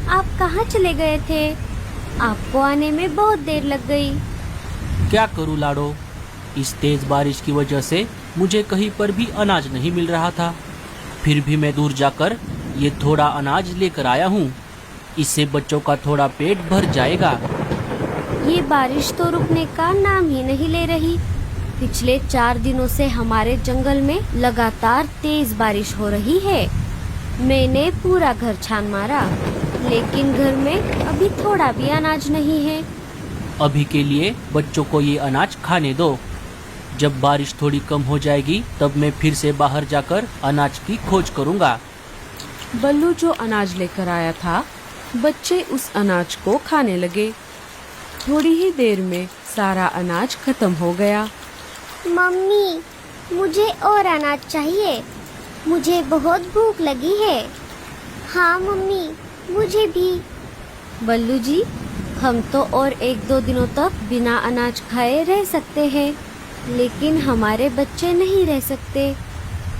आप कहाँ चले गए थे? आपको आने में बहुत देर लग गई। क्या करूँ लाडो, इस तेज बारिश की वजह से मुझे कहीं पर भी अनाज नहीं मिल रहा था। फिर भी मैं दूर जाकर ये थोड़ा अनाज लेकर आया हूँ। इससे बच्चों का थोड़ा पेट भर जाएगा। ये बारिश तो रुकने का नाम ही नहीं ले रही। पिछले 4 दिनों से हमारे जंगल में लगातार तेज बारिश हो रही है। मैंने पूरा घर छान मारा, लेकिन घर में अभी थोड़ा भी अनाज नहीं है। अभी के लिए बच्चों को ये अनाज खाने दो। जब बारिश थोड़ी कम हो जाएगी तब मैं फिर से बाहर जाकर अनाज की खोज करूँगा। बल्लू जो अनाज लेकर आया था, बच्चे उस अनाज को खाने लगे। थोड़ी ही देर में सारा अनाज खत्म हो गया। मम्मी, मुझे और अनाज चाहिए। मुझे बहुत भूख लगी है। हाँ मम्मी, मुझे भी। बल्लू जी, हम तो और 1-2 दिनों तक बिना अनाज खाए रह सकते हैं, लेकिन हमारे बच्चे नहीं रह सकते।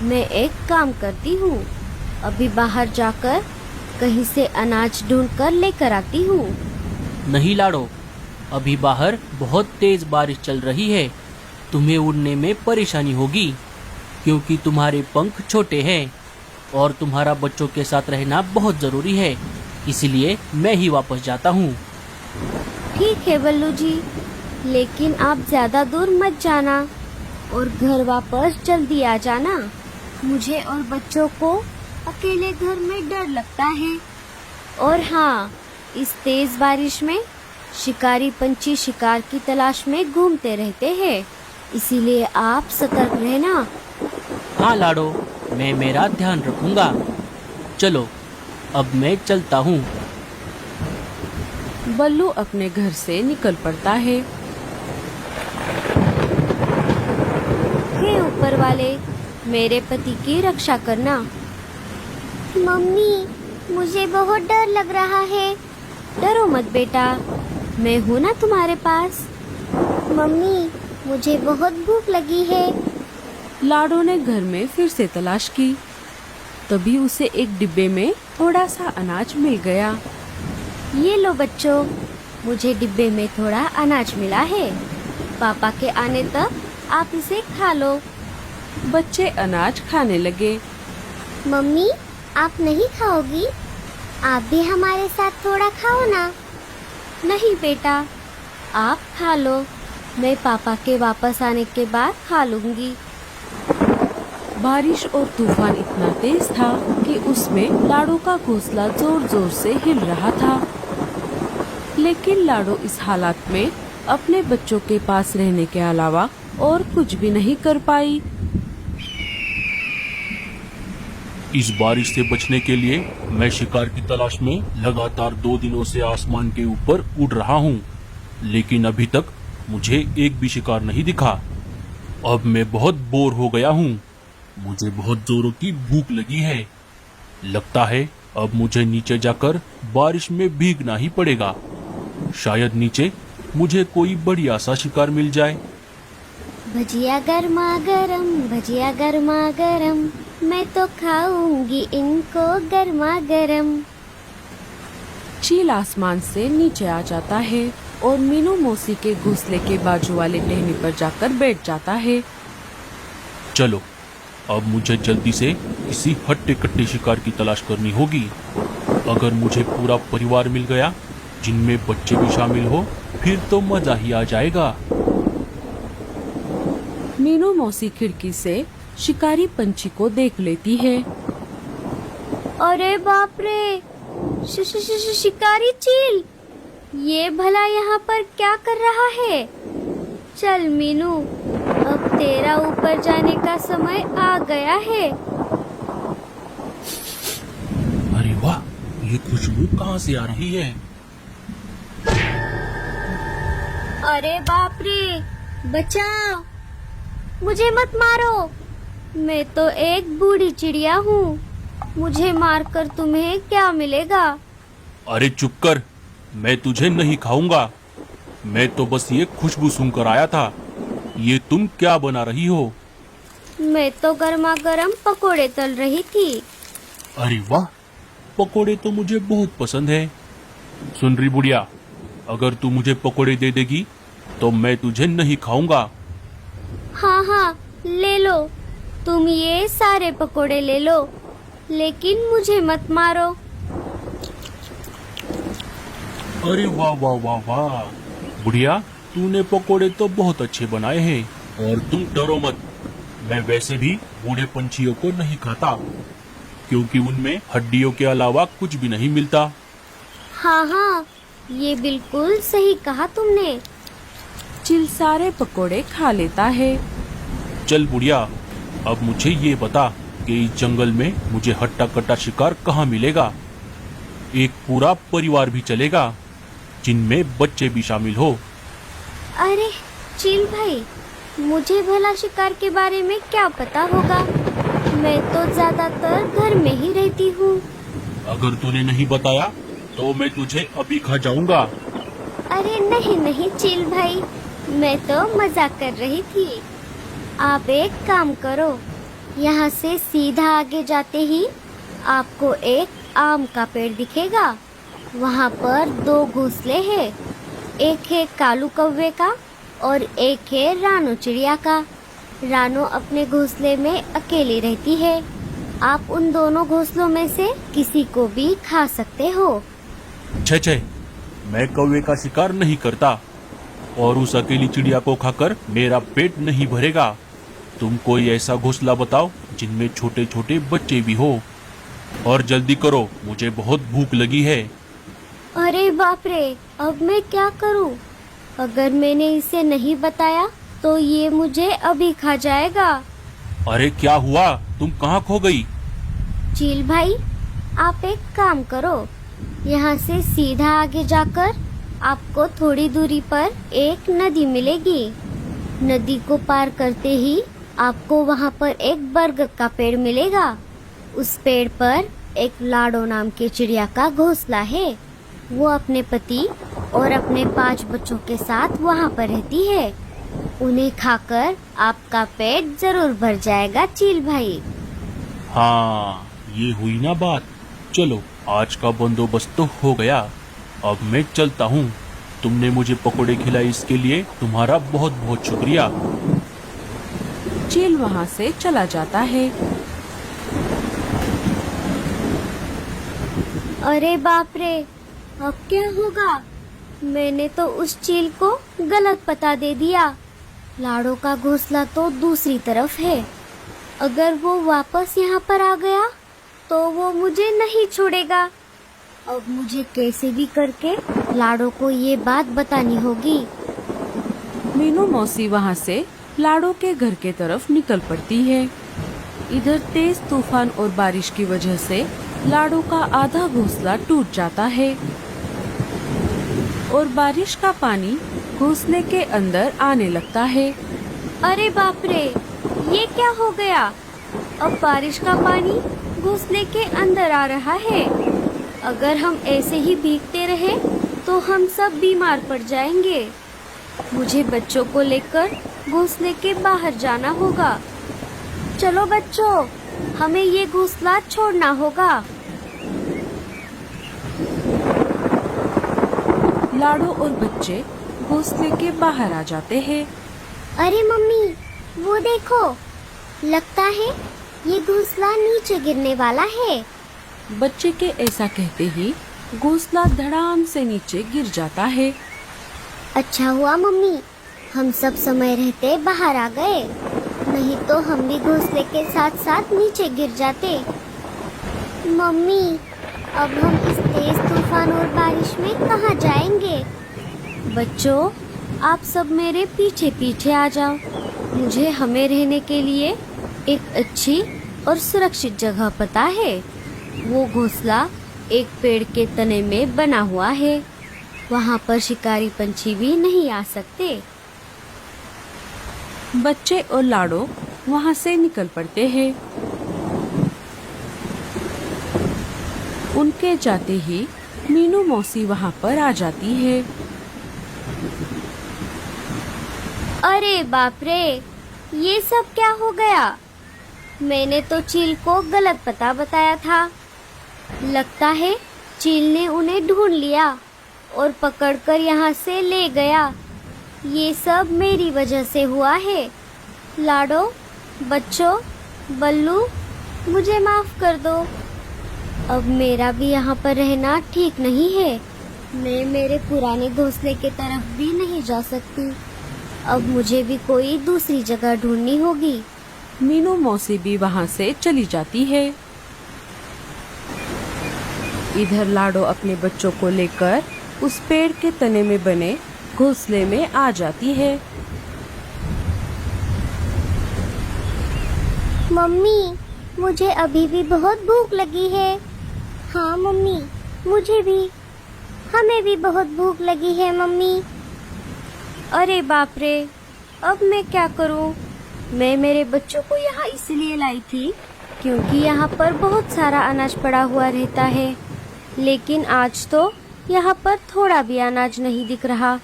मैं एक काम करती हूँ, अभी बाहर जाकर कहीं से अनाज ढूंढकर लेकर आती हूँ। नहीं लाडो, अभी बाहर बहुत तेज बारिश चल रही है। तुम्हें उड़ने में परेशानी होगी, क्योंकि तुम्हारे पंख छोटे हैं और तुम्हारा बच्चों के साथ रहना बहुत ज़रूरी है। इसलिए मैं ही वापस जाता हूँ। ठीक है बल्लू जी, लेकिन आप ज्यादा दूर मत जाना और घर वापस जल्दी आ जाना। मुझे और बच्चों को अकेले घर में डर लगता है। और हाँ, इस तेज बारिश में शिकारी पंछी शिकार की तलाश में घूमते रहते हैं, इसीलिए आप सतर्क रहना। हाँ लाडो, मैं मेरा ध्यान रखूंगा। चलो, अब मैं चलता हूँ। बल्लू अपने घर से निकल पड़ता है। हे ऊपर वाले, मेरे पति की रक्षा करना। मम्मी, मुझे बहुत डर लग रहा है। डरो मत बेटा, मैं हूँ ना तुम्हारे पास। मम्मी, मुझे बहुत भूख लगी है। लाडो ने घर में फिर से तलाश की। तभी उसे एक डिब्बे में थोड़ा सा अनाज मिल गया। ये लो बच्चों, मुझे डिब्बे में थोड़ा अनाज मिला है। पापा के आने तक आप इसे खा लो। बच्चे अनाज खाने लगे। मम्मी, आप नहीं खाओगी? आप भी हमारे साथ थोड़ा खाओ ना। नहीं बेटा, आप खा लो। मैं पापा के वापस आने के बाद खा लूंगी। बारिश और तूफान इतना तेज था कि उसमें लाडो का घोंसला जोर जोर से हिल रहा था। लेकिन लाडो इस हालात में अपने बच्चों के पास रहने के अलावा और कुछ भी नहीं कर पाई। इस बारिश से बचने के लिए मैं शिकार की तलाश में लगातार 2 दिनों से आसमान के ऊपर उड़ रहा हूँ, लेकिन अभी तक मुझे एक भी शिकार नहीं दिखा। अब मैं बहुत बोर हो गया हूँ। मुझे बहुत जोरों की भूख लगी है। लगता है अब मुझे नीचे जाकर बारिश में भीगना ही पड़ेगा। शायद नीचे मुझे कोई बढ़िया सा शिकार मिल जाए। भजिया गर्मा गरम, भजिया गर्मा गरम, मैं तो खाऊंगी इनको गर्मा गरम। चील आसमान से नीचे आ जाता है और मीनू मौसी के घोंसले के बाजू वाले टहनी पर जाकर बैठ जाता है। चलो, अब मुझे जल्दी से किसी हट्टे कट्टे शिकार की तलाश करनी होगी। अगर मुझे पूरा परिवार मिल गया, जिनमें बच्चे भी शामिल हो, फिर तो मजा ही आ जाएगा। मीनू मौसी खिड़की से शिकारी पंछी को देख लेती है। अरे बाप रे, शिकारी चील, ये भला यहाँ पर क्या कर रहा है? चल मीनू, अब तेरा ऊपर जाने का समय आ गया है। अरे वाह, ये खुशबू कहाँ से आ रही है? अरे बाप रे, बचाओ, मुझे मत मारो। मैं तो एक बूढ़ी चिड़िया हूँ। मुझे मारकर तुम्हें क्या मिलेगा? अरे चुप कर, मैं तुझे नहीं खाऊंगा। मैं तो बस ये खुशबू सूंघकर आया था। ये तुम क्या बना रही हो? मैं तो गर्मा गर्म पकोड़े तल रही थी। अरे वाह, पकोड़े तो मुझे बहुत पसंद है। सुन रही बुढ़िया, अगर तू मुझे पकोड़े दे देगी तो मैं तुझे नहीं खाऊंगा। हाँ हाँ, ले लो, तुम ये सारे पकोड़े ले लो, लेकिन मुझे मत मारो। अरे वाह वाह वाह वाह, बुढ़िया तूने पकोड़े तो बहुत अच्छे बनाए हैं। और तुम डरो मत, मैं वैसे भी बूढ़े पंछियों को नहीं खाता, क्योंकि उनमें हड्डियों के अलावा कुछ भी नहीं मिलता। हाँ हाँ, ये बिल्कुल सही कहा तुमने। चील सारे पकोड़े खा लेता है। चल बुढ़िया, अब मुझे ये बता कि इस जंगल में मुझे हट्टा कट्टा शिकार कहाँ मिलेगा। एक पूरा परिवार भी चलेगा, जिनमें बच्चे भी शामिल हो। अरे चील भाई, मुझे भला शिकार के बारे में क्या पता होगा, मैं तो ज्यादातर घर में ही रहती हूँ। अगर तूने नहीं बताया तो मैं तुझे अभी खा जाऊंगा। अरे नहीं नहीं चील भाई, मैं तो मजाक कर रही थी। आप एक काम करो, यहाँ से सीधा आगे जाते ही आपको एक आम का पेड़ दिखेगा। वहाँ पर 2 घोंसले हैं, एक है कालू कौवे का और एक है रानो चिड़िया का। रानो अपने घोंसले में अकेली रहती है। आप उन दोनों घोंसलों में से किसी को भी खा सकते हो। छे, मैं कौवे का शिकार नहीं करता और उस अकेली चिड़िया को खाकर मेरा पेट नहीं भरेगा। तुम कोई ऐसा घोंसला बताओ जिनमें छोटे छोटे बच्चे भी हो, और जल्दी करो, मुझे बहुत भूख लगी है। अरे बाप रे, अब मैं क्या करूं? अगर मैंने इसे नहीं बताया तो ये मुझे अभी खा जाएगा। अरे क्या हुआ, तुम कहाँ खो गई? चील भाई, आप एक काम करो, यहाँ से सीधा आगे जाकर आपको थोड़ी दूरी पर एक नदी मिलेगी। नदी को पार करते ही आपको वहाँ पर एक बरगद का पेड़ मिलेगा। उस पेड़ पर एक लाडो नाम की चिड़िया का घोंसला है। वो अपने पति और अपने 5 बच्चों के साथ वहाँ पर रहती है। उन्हें खाकर आपका पेट जरूर भर जाएगा चील भाई। हाँ, ये हुई ना बात। चलो, आज का बंदोबस्त तो हो गया। अब मैं चलता हूँ। तुमने मुझे पकोड़े खिलाए, इसके लिए तुम्हारा बहुत बहुत शुक्रिया। चील वहाँ से चला जाता है। अरे बाप रे, अब क्या होगा? मैंने तो उस चील को गलत पता दे दिया। लाडो का घोंसला तो दूसरी तरफ है। अगर वो वापस यहाँ पर आ गया तो वो मुझे नहीं छोड़ेगा। अब मुझे कैसे भी करके लाडो को ये बात बतानी होगी। मीनू मौसी वहाँ से लाडो के घर के तरफ निकल पड़ती है। इधर तेज तूफान और बारिश की वजह से लाडो का आधा घोंसला टूट जाता है और बारिश का पानी घोंसले के अंदर आने लगता है। अरे बाप रे, ये क्या हो गया? अब बारिश का पानी घोंसले के अंदर आ रहा है। अगर हम ऐसे ही भीगते रहे तो हम सब बीमार पड़ जाएंगे। मुझे बच्चों को लेकर घोंसले के बाहर जाना होगा। चलो बच्चों, हमें ये घोंसला छोड़ना होगा। लाडो और बच्चे घोंसले के बाहर आ जाते हैं। अरे मम्मी, वो देखो, लगता है ये घोंसला नीचे गिरने वाला है। बच्चे के ऐसा कहते ही घोंसला धड़ाम से नीचे गिर जाता है। अच्छा हुआ मम्मी, हम सब समय रहते बाहर आ गए, नहीं तो हम भी घोंसले के साथ साथ नीचे गिर जाते। मम्मी, अब हम इस तेज तूफान और बारिश में कहाँ जाएंगे? बच्चों, आप सब मेरे पीछे पीछे आ जाओ। मुझे हमें रहने के लिए एक अच्छी और सुरक्षित जगह पता है। वो घोंसला एक पेड़ के तने में बना हुआ है। वहाँ पर शिकारी पंछी भी नहीं आ सकते। बच्चे और लाडो वहाँ से निकल पड़ते हैं। उनके जाते ही मीनू मौसी वहाँ पर आ जाती है। अरे बाप रे, ये सब क्या हो गया? मैंने तो चील को गलत पता बताया था। लगता है चील ने उन्हें ढूंढ लिया और पकड़कर यहाँ से ले गया। ये सब मेरी वजह से हुआ है। लाडो, बच्चों, बल्लू, मुझे माफ कर दो। अब मेरा भी यहाँ पर रहना ठीक नहीं है। मैं मेरे पुराने घोंसले के तरफ भी नहीं जा सकती। अब मुझे भी कोई दूसरी जगह ढूंढनी होगी। मीनू मौसी भी वहाँ से चली जाती है। इधर लाडो अपने बच्चों को लेकर उस पेड़ के तने में बने घोंसले में आ जाती है। मम्मी, मुझे अभी भी बहुत भूख लगी है। हाँ मम्मी, मुझे भी। हमें भी बहुत भूख लगी है मम्मी। अरे बाप रे, अब मैं क्या करूं? मैं मेरे बच्चों को यहाँ इसलिए लाई थी क्योंकि यहाँ पर बहुत सारा अनाज पड़ा हुआ रहता है, लेकिन आज तो यहाँ पर थोड़ा भी अनाज नहीं दिख रहा।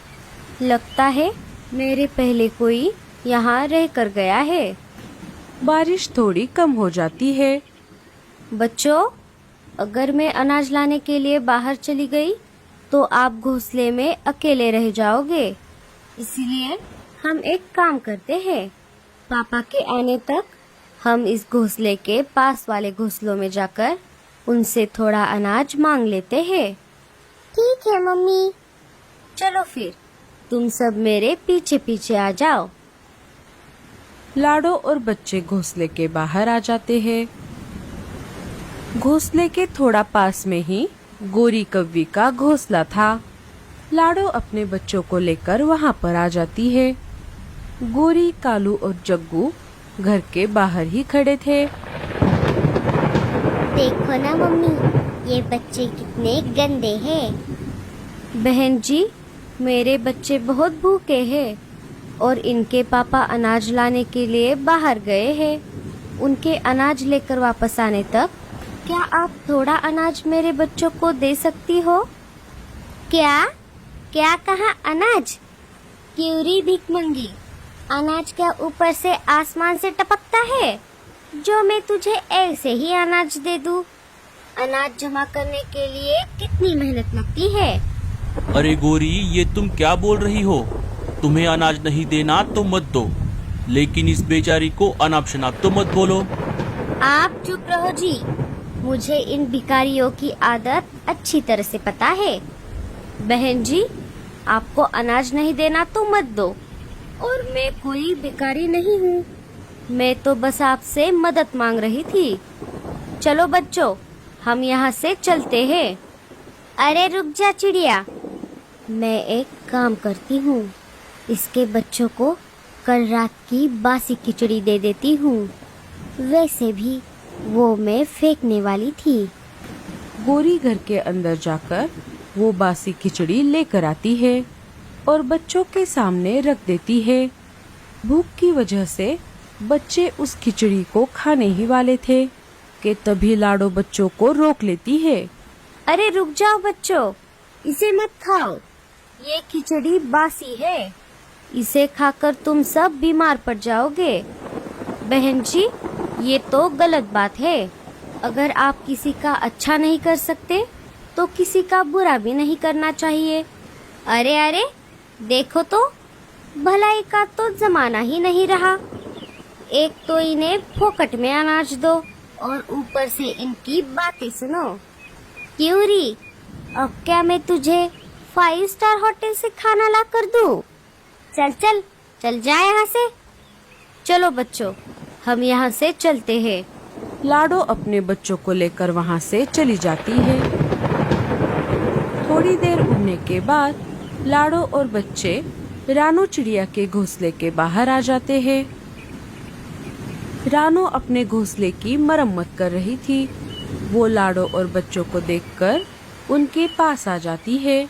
लगता है मेरे पहले कोई यहाँ रह कर गया है। बारिश थोड़ी कम हो जाती है। बच्चों, अगर मैं अनाज लाने के लिए बाहर चली गई तो आप घोंसले में अकेले रह जाओगे। इसलिए हम एक काम करते हैं, पापा के आने तक हम इस घोंसले के पास वाले घोंसलों में जाकर उनसे थोड़ा अनाज मांग लेते हैं। ठीक है मम्मी। चलो फिर, तुम सब मेरे पीछे पीछे आ जाओ। लाडो और बच्चे घोंसले के बाहर आ जाते हैं। घोंसले के थोड़ा पास में ही गोरी कव्वी का घोंसला था। लाडो अपने बच्चों को लेकर वहाँ पर आ जाती है। गोरी, कालू और जग्गू घर के बाहर ही खड़े थे। देखो ना मम्मी, ये बच्चे कितने गंदे हैं। बहन जी, मेरे बच्चे बहुत भूखे हैं और इनके पापा अनाज लाने के लिए बाहर गए हैं। उनके अनाज लेकर वापस आने तक क्या आप थोड़ा अनाज मेरे बच्चों को दे सकती हो? क्या क्या कहा? अनाज? क्यूरी भिखमंगी, अनाज क्या ऊपर से आसमान से टपकता है जो मैं तुझे ऐसे ही अनाज दे दूं? अनाज जमा करने के लिए कितनी मेहनत लगती है। अरे गोरी, ये तुम क्या बोल रही हो? तुम्हें अनाज नहीं देना तो मत दो, लेकिन इस बेचारी को अनाप शनाप तो मत बोलो। आप चुप रहो जी। मुझे इन भिखारियों की आदत अच्छी तरह से पता है। बहन जी, आपको अनाज नहीं देना तो मत दो, और मैं कोई भिखारी नहीं हूँ। मैं तो बस आपसे मदद मांग रही थी। चलो बच्चों, हम यहाँ से चलते हैं। अरे रुक जा चिड़िया, मैं एक काम करती हूँ। इसके बच्चों को कल रात की बासी खिचड़ी दे देती हूँ। वैसे भी वो मैं फेंकने वाली थी। गोरी घर के अंदर जाकर वो बासी खिचड़ी लेकर आती है और बच्चों के सामने रख देती है। भूख की वजह से बच्चे उस खिचड़ी को खाने ही वाले थे कि तभी लाडो बच्चों को रोक लेती है। अरे रुक जाओ बच्चों, इसे मत खाओ। ये खिचड़ी बासी है, इसे खाकर तुम सब बीमार पड़ जाओगे। बहन जी, ये तो गलत बात है। अगर आप किसी का अच्छा नहीं कर सकते तो किसी का बुरा भी नहीं करना चाहिए। अरे अरे, देखो तो, भलाई का तो जमाना ही नहीं रहा। एक तो इन्हें फोकट में अनाज दो और ऊपर से इनकी बातें सुनो। क्यूरी, अब क्या मैं तुझे 5 स्टार होटल से खाना ला कर दूं? चल चल चल जा यहाँ से। चलो बच्चों, हम यहाँ से चलते हैं। लाडो अपने बच्चों को लेकर वहाँ से चली जाती है। थोड़ी देर उड़ने के बाद लाडो और बच्चे रानो चिड़िया के घोंसले के बाहर आ जाते हैं। रानो अपने घोंसले की मरम्मत कर रही थी। वो लाडो और बच्चों को देखकर उनके पास आ जाती है।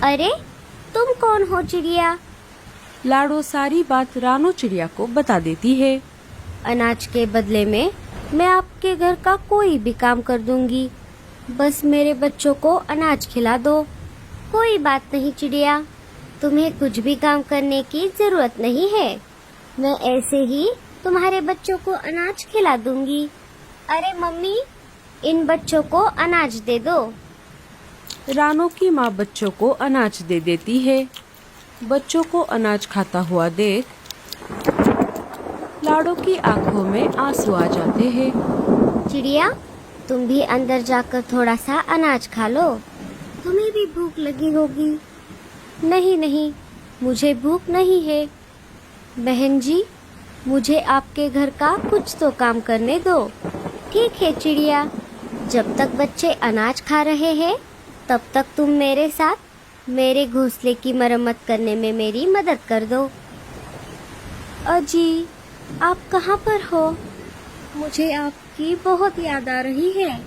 अरे तुम कौन हो चिड़िया? लाडो सारी बात रानो चिड़िया को बता देती है। अनाज के बदले में मैं आपके घर का कोई भी काम कर दूंगी, बस मेरे बच्चों को अनाज खिला दो। कोई बात नहीं चिड़िया, तुम्हें कुछ भी काम करने की जरूरत नहीं है। मैं ऐसे ही तुम्हारे बच्चों को अनाज खिला दूंगी। अरे मम्मी, इन बच्चों को अनाज दे दो। रानो की माँ बच्चों को अनाज दे देती है। बच्चों को अनाज खाता हुआ देख लाडो की आंखों में आंसू आ जाते हैं। चिड़िया, तुम भी अंदर जाकर थोड़ा सा अनाज खा लो, तुम्हें भी भूख लगी होगी। नहीं नहीं, मुझे भूख नहीं है। बहन जी, मुझे आपके घर का कुछ तो काम करने दो। ठीक है चिड़िया, जब तक बच्चे अनाज खा रहे हैं तब तक तुम मेरे साथ मेरे घोंसले की मरम्मत करने में मेरी मदद कर दो। अजी, आप कहाँ पर हो? मुझे आपकी बहुत याद आ रही है।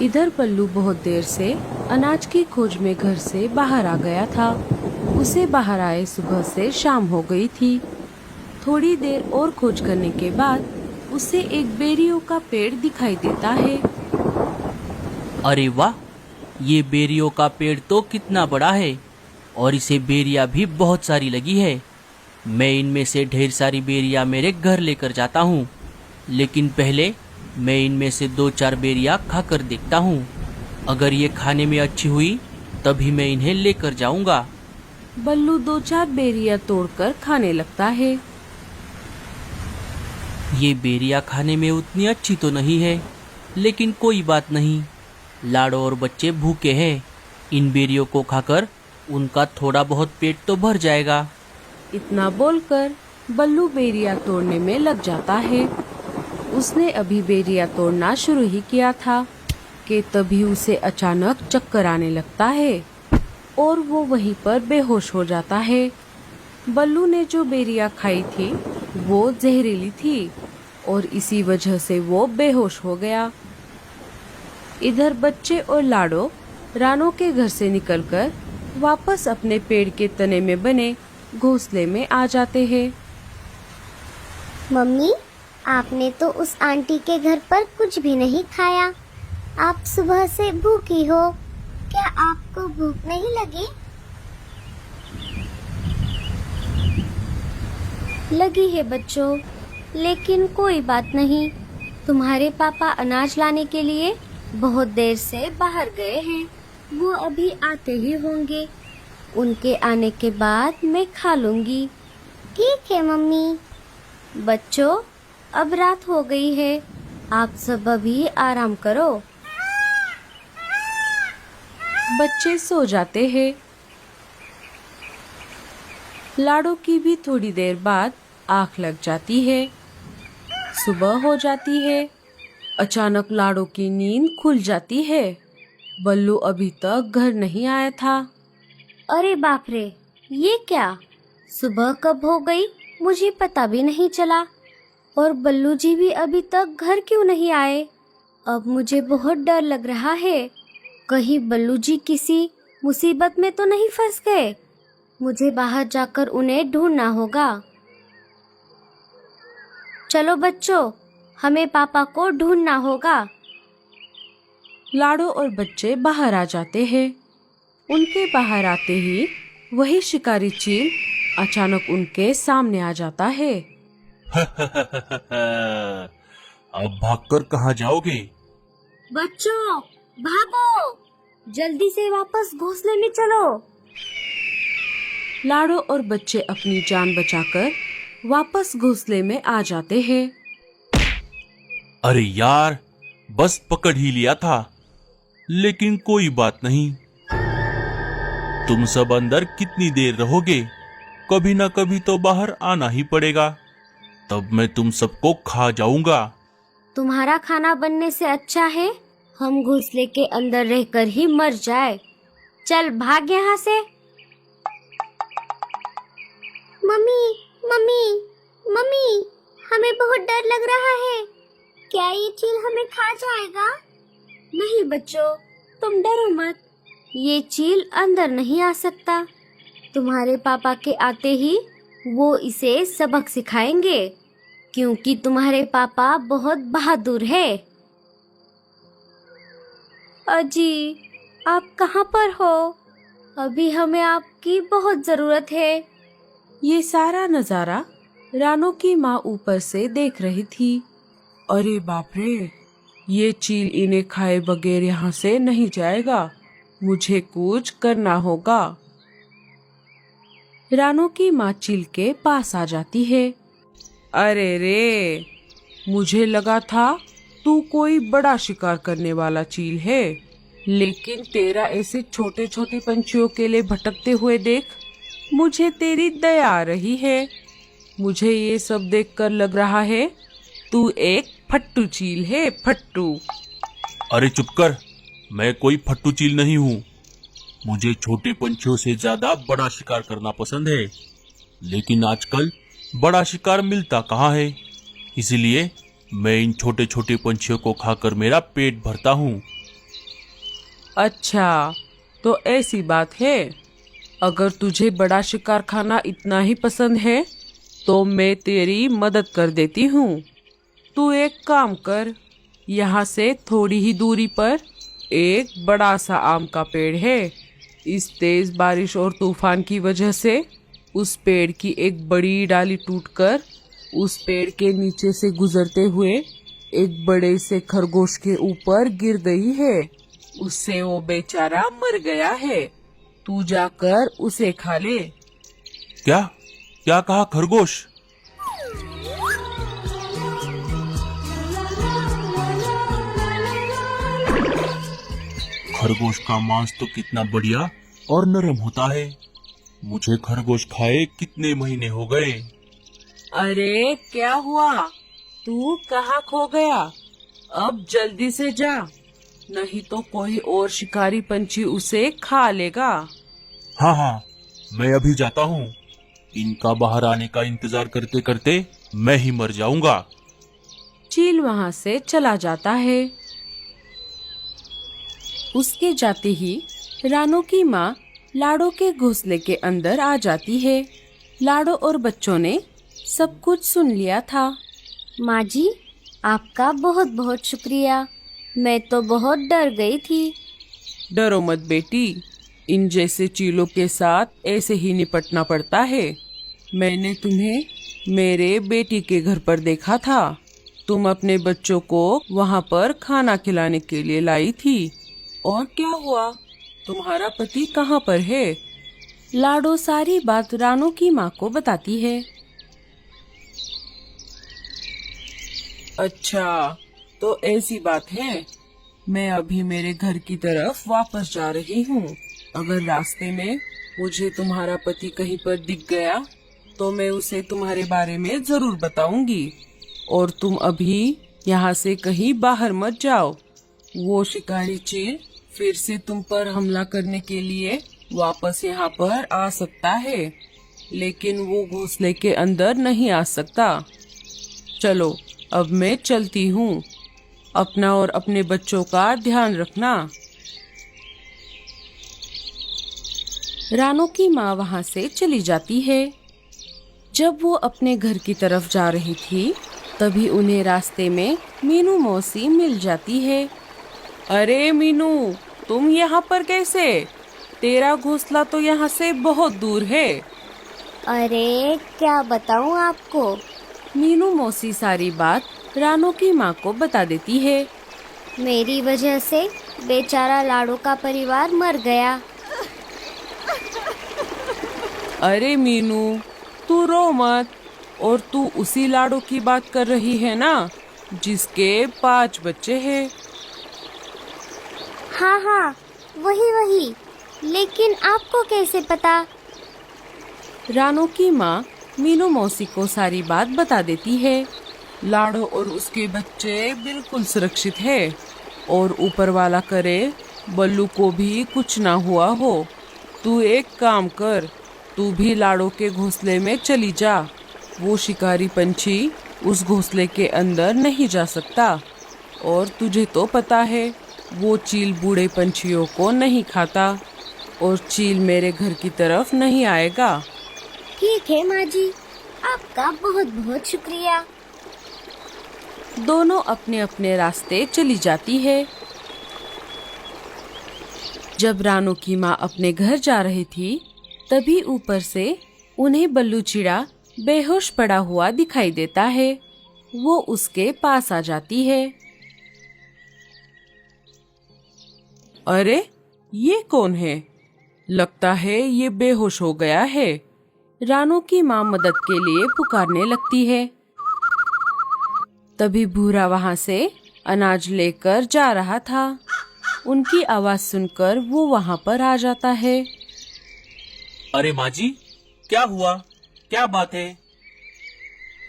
इधर पल्लू बहुत देर से अनाज की खोज में घर से बाहर आ गया था। उसे बाहर आए सुबह से शाम हो गई थी। थोड़ी देर और खोज करने के बाद उसे एक बेरियों का पेड़ दिखाई देता है। अरे वाह, ये बेरियों का पेड़ तो कितना बड़ा है और इसे बेरियां भी बहुत सारी लगी है। मैं इनमें से ढेर सारी बेरियां मेरे घर लेकर जाता हूँ, लेकिन पहले मैं इनमें से 2-4 बेरियां खाकर देखता हूँ। अगर ये खाने में अच्छी हुई तभी मैं इन्हें लेकर जाऊंगा। बल्लू 2-4 बेरियां तोड़कर खाने लगता है। ये बेरियां खाने में उतनी अच्छी तो नहीं है, लेकिन कोई बात नहीं, लाडो और बच्चे भूखे हैं। इन बेरियों को खाकर उनका थोड़ा बहुत पेट तो भर जाएगा। इतना बोलकर बल्लू बेरियां तोड़ने में लग जाता है। उसने अभी बेरियां तोड़ना शुरू ही किया था कि तभी उसे अचानक चक्कर आने लगता है और वो वहीं पर बेहोश हो जाता है। बल्लू ने जो बेरियां खाई थी वो जहरीली थी और इसी वजह से वो बेहोश हो गया। इधर बच्चे और लाडो रानो के घर से निकलकर वापस अपने पेड़ के तने में बने घोंसले में आ जाते हैं। मम्मी, आपने तो उस आंटी के घर पर कुछ भी नहीं खाया। आप सुबह से भूखी हो, क्या आपको भूख नहीं लगी? लगी है बच्चों, लेकिन कोई बात नहीं। तुम्हारे पापा अनाज लाने के लिए बहुत देर से बाहर गए हैं। वो अभी आते ही होंगे। उनके आने के बाद मैं खा लूंगी। ठीक है मम्मी। बच्चों, अब रात हो गई है, आप सब अभी आराम करो। बच्चे सो जाते हैं। लाडो की भी थोड़ी देर बाद आँख लग जाती है। सुबह हो जाती है। अचानक लाडो की नींद खुल जाती है। बल्लू अभी तक घर नहीं आया था। अरे बाप रे, ये क्या? सुबह कब हो गई मुझे पता भी नहीं चला। और बल्लू जी भी अभी तक घर क्यों नहीं आए? अब मुझे बहुत डर लग रहा है। कहीं बल्लू जी किसी मुसीबत में तो नहीं फंस गए। मुझे बाहर जाकर उन्हें ढूंढना होगा। चलो बच्चों, हमें पापा को ढूंढना होगा। लाडो और बच्चे बाहर आ जाते हैं। उनके बाहर आते ही वही शिकारी चील अचानक उनके सामने आ जाता है। अब भागकर कहाँ जाओगे? बच्चों, भागो, जल्दी से वापस घोंसले में चलो। लाडो और बच्चे अपनी जान बचाकर वापस घोंसले में आ जाते हैं। अरे यार, बस पकड़ ही लिया था, लेकिन कोई बात नहीं। तुम सब अंदर कितनी देर रहोगे? कभी ना कभी तो बाहर आना ही पड़ेगा। तब मैं तुम सबको खा जाऊंगा। तुम्हारा खाना बनने से अच्छा है हम घोंसले के अंदर रहकर ही मर जाए। चल भाग यहाँ से। मम्मी, मम्मी, मम्मी, हमें बहुत डर लग रहा है। क्या ये चील हमें खा जाएगा? नहीं बच्चों, तुम डरो मत। ये चील अंदर नहीं आ सकता। तुम्हारे पापा के आते ही वो इसे सबक सिखाएंगे, क्योंकि तुम्हारे पापा बहुत बहादुर है। अजी, आप कहाँ पर हो? अभी हमें आपकी बहुत जरूरत है। ये सारा नजारा रानो की माँ ऊपर से देख रही थी। अरे बाप रे, ये चील इन्हें खाए बगैर यहाँ से नहीं जाएगा। मुझे कुछ करना होगा। रानू की माँ चील के पास आ जाती है। अरे रे, मुझे लगा था तू कोई बड़ा शिकार करने वाला चील है, लेकिन तेरा ऐसे छोटे छोटे पंछियों के लिए भटकते हुए देख मुझे तेरी दया आ रही है। मुझे ये सब देखकर लग रहा है तू एक फट्टू चील है, फट्टू। अरे चुप कर, मैं कोई फट्टू चील नहीं हूँ। मुझे छोटे पंछियों से ज्यादा बड़ा शिकार करना पसंद है, लेकिन आजकल बड़ा शिकार मिलता कहाँ है, इसलिए मैं इन छोटे छोटे पंछियों को खाकर मेरा पेट भरता हूँ। अच्छा, तो ऐसी बात है। अगर तुझे बड़ा शिकार खाना इतना ही पसंद है तो मैं तेरी मदद कर देती हूँ। तू एक काम कर, यहाँ से थोड़ी ही दूरी पर एक बड़ा सा आम का पेड़ है। इस तेज बारिश और तूफान की वजह से उस पेड़ की एक बड़ी डाली टूटकर उस पेड़ के नीचे से गुजरते हुए एक बड़े से खरगोश के ऊपर गिर गई है। उससे वो बेचारा मर गया है। तू जाकर उसे खा ले। क्या क्या कहा खरगोश? खरगोश का मांस तो कितना बढ़िया और नरम होता है। मुझे खरगोश खाए कितने महीने हो गए। अरे क्या हुआ? तू कहाँ खो गया? अब जल्दी से जा, नहीं तो कोई और शिकारी पंछी उसे खा लेगा। हाँ हाँ, मैं अभी जाता हूँ। इनका बाहर आने का इंतजार करते करते मैं ही मर जाऊंगा। चील वहाँ से चला जाता है। उसके जाते ही रानू की माँ लाडो के घोंसले के अंदर आ जाती है। लाडो और बच्चों ने सब कुछ सुन लिया था। माँ जी, आपका बहुत बहुत शुक्रिया। मैं तो बहुत डर गई थी। डरो मत बेटी, इन जैसे चीलों के साथ ऐसे ही निपटना पड़ता है। मैंने तुम्हें मेरे बेटी के घर पर देखा था। तुम अपने बच्चों को वहाँ पर खाना खिलाने के लिए लाई थी। और क्या हुआ? तुम्हारा पति कहाँ पर है? लाडो सारी बात रानू की माँ को बताती है। अच्छा, तो ऐसी बात है। मैं अभी मेरे घर की तरफ वापस जा रही हूँ। अगर रास्ते में मुझे तुम्हारा पति कहीं पर दिख गया तो मैं उसे तुम्हारे बारे में जरूर बताऊंगी। और तुम अभी यहाँ से कहीं बाहर मत जाओ। वो शिकारी चील फिर से तुम पर हमला करने के लिए वापस यहाँ पर आ सकता है, लेकिन वो घोंसले के अंदर नहीं आ सकता। चलो, अब मैं चलती हूँ। अपना और अपने बच्चों का ध्यान रखना। रानू की माँ वहाँ से चली जाती है। जब वो अपने घर की तरफ जा रही थी, तभी उन्हें रास्ते में मीनू मौसी मिल जाती है। अरे मीनू, तुम यहाँ पर कैसे? तेरा घोंसला तो यहाँ से बहुत दूर है। अरे क्या बताऊँ आपको। मीनू मौसी सारी बात रानू की माँ को बता देती है। मेरी वजह से बेचारा लाडो का परिवार मर गया। अरे मीनू, तू रो मत। और तू उसी लाडो की बात कर रही है ना, जिसके 5 बच्चे हैं? हाँ हाँ, वही। लेकिन आपको कैसे पता? रानू की माँ मीनू मौसी को सारी बात बता देती है। लाडो और उसके बच्चे बिल्कुल सुरक्षित है और ऊपर वाला करे बल्लू को भी कुछ ना हुआ हो। तू एक काम कर, तू भी लाडो के घोंसले में चली जा। वो शिकारी पंछी उस घोंसले के अंदर नहीं जा सकता। और तुझे तो पता है, वो चील बूढ़े पंछियों को नहीं खाता और चील मेरे घर की तरफ नहीं आएगा। ठीक है माँ जी, आपका बहुत बहुत शुक्रिया। दोनों अपने अपने रास्ते चली जाती है। जब रानू की माँ अपने घर जा रही थी, तभी ऊपर से उन्हें बल्लू चिड़ा बेहोश पड़ा हुआ दिखाई देता है। वो उसके पास आ जाती है। अरे, ये कौन है? लगता है ये बेहोश हो गया है। रानू की माँ मदद के लिए पुकारने लगती है। तभी भूरा वहाँ से अनाज लेकर जा रहा था। उनकी आवाज सुनकर वो वहाँ पर आ जाता है। अरे माँ जी, क्या हुआ? क्या बात है?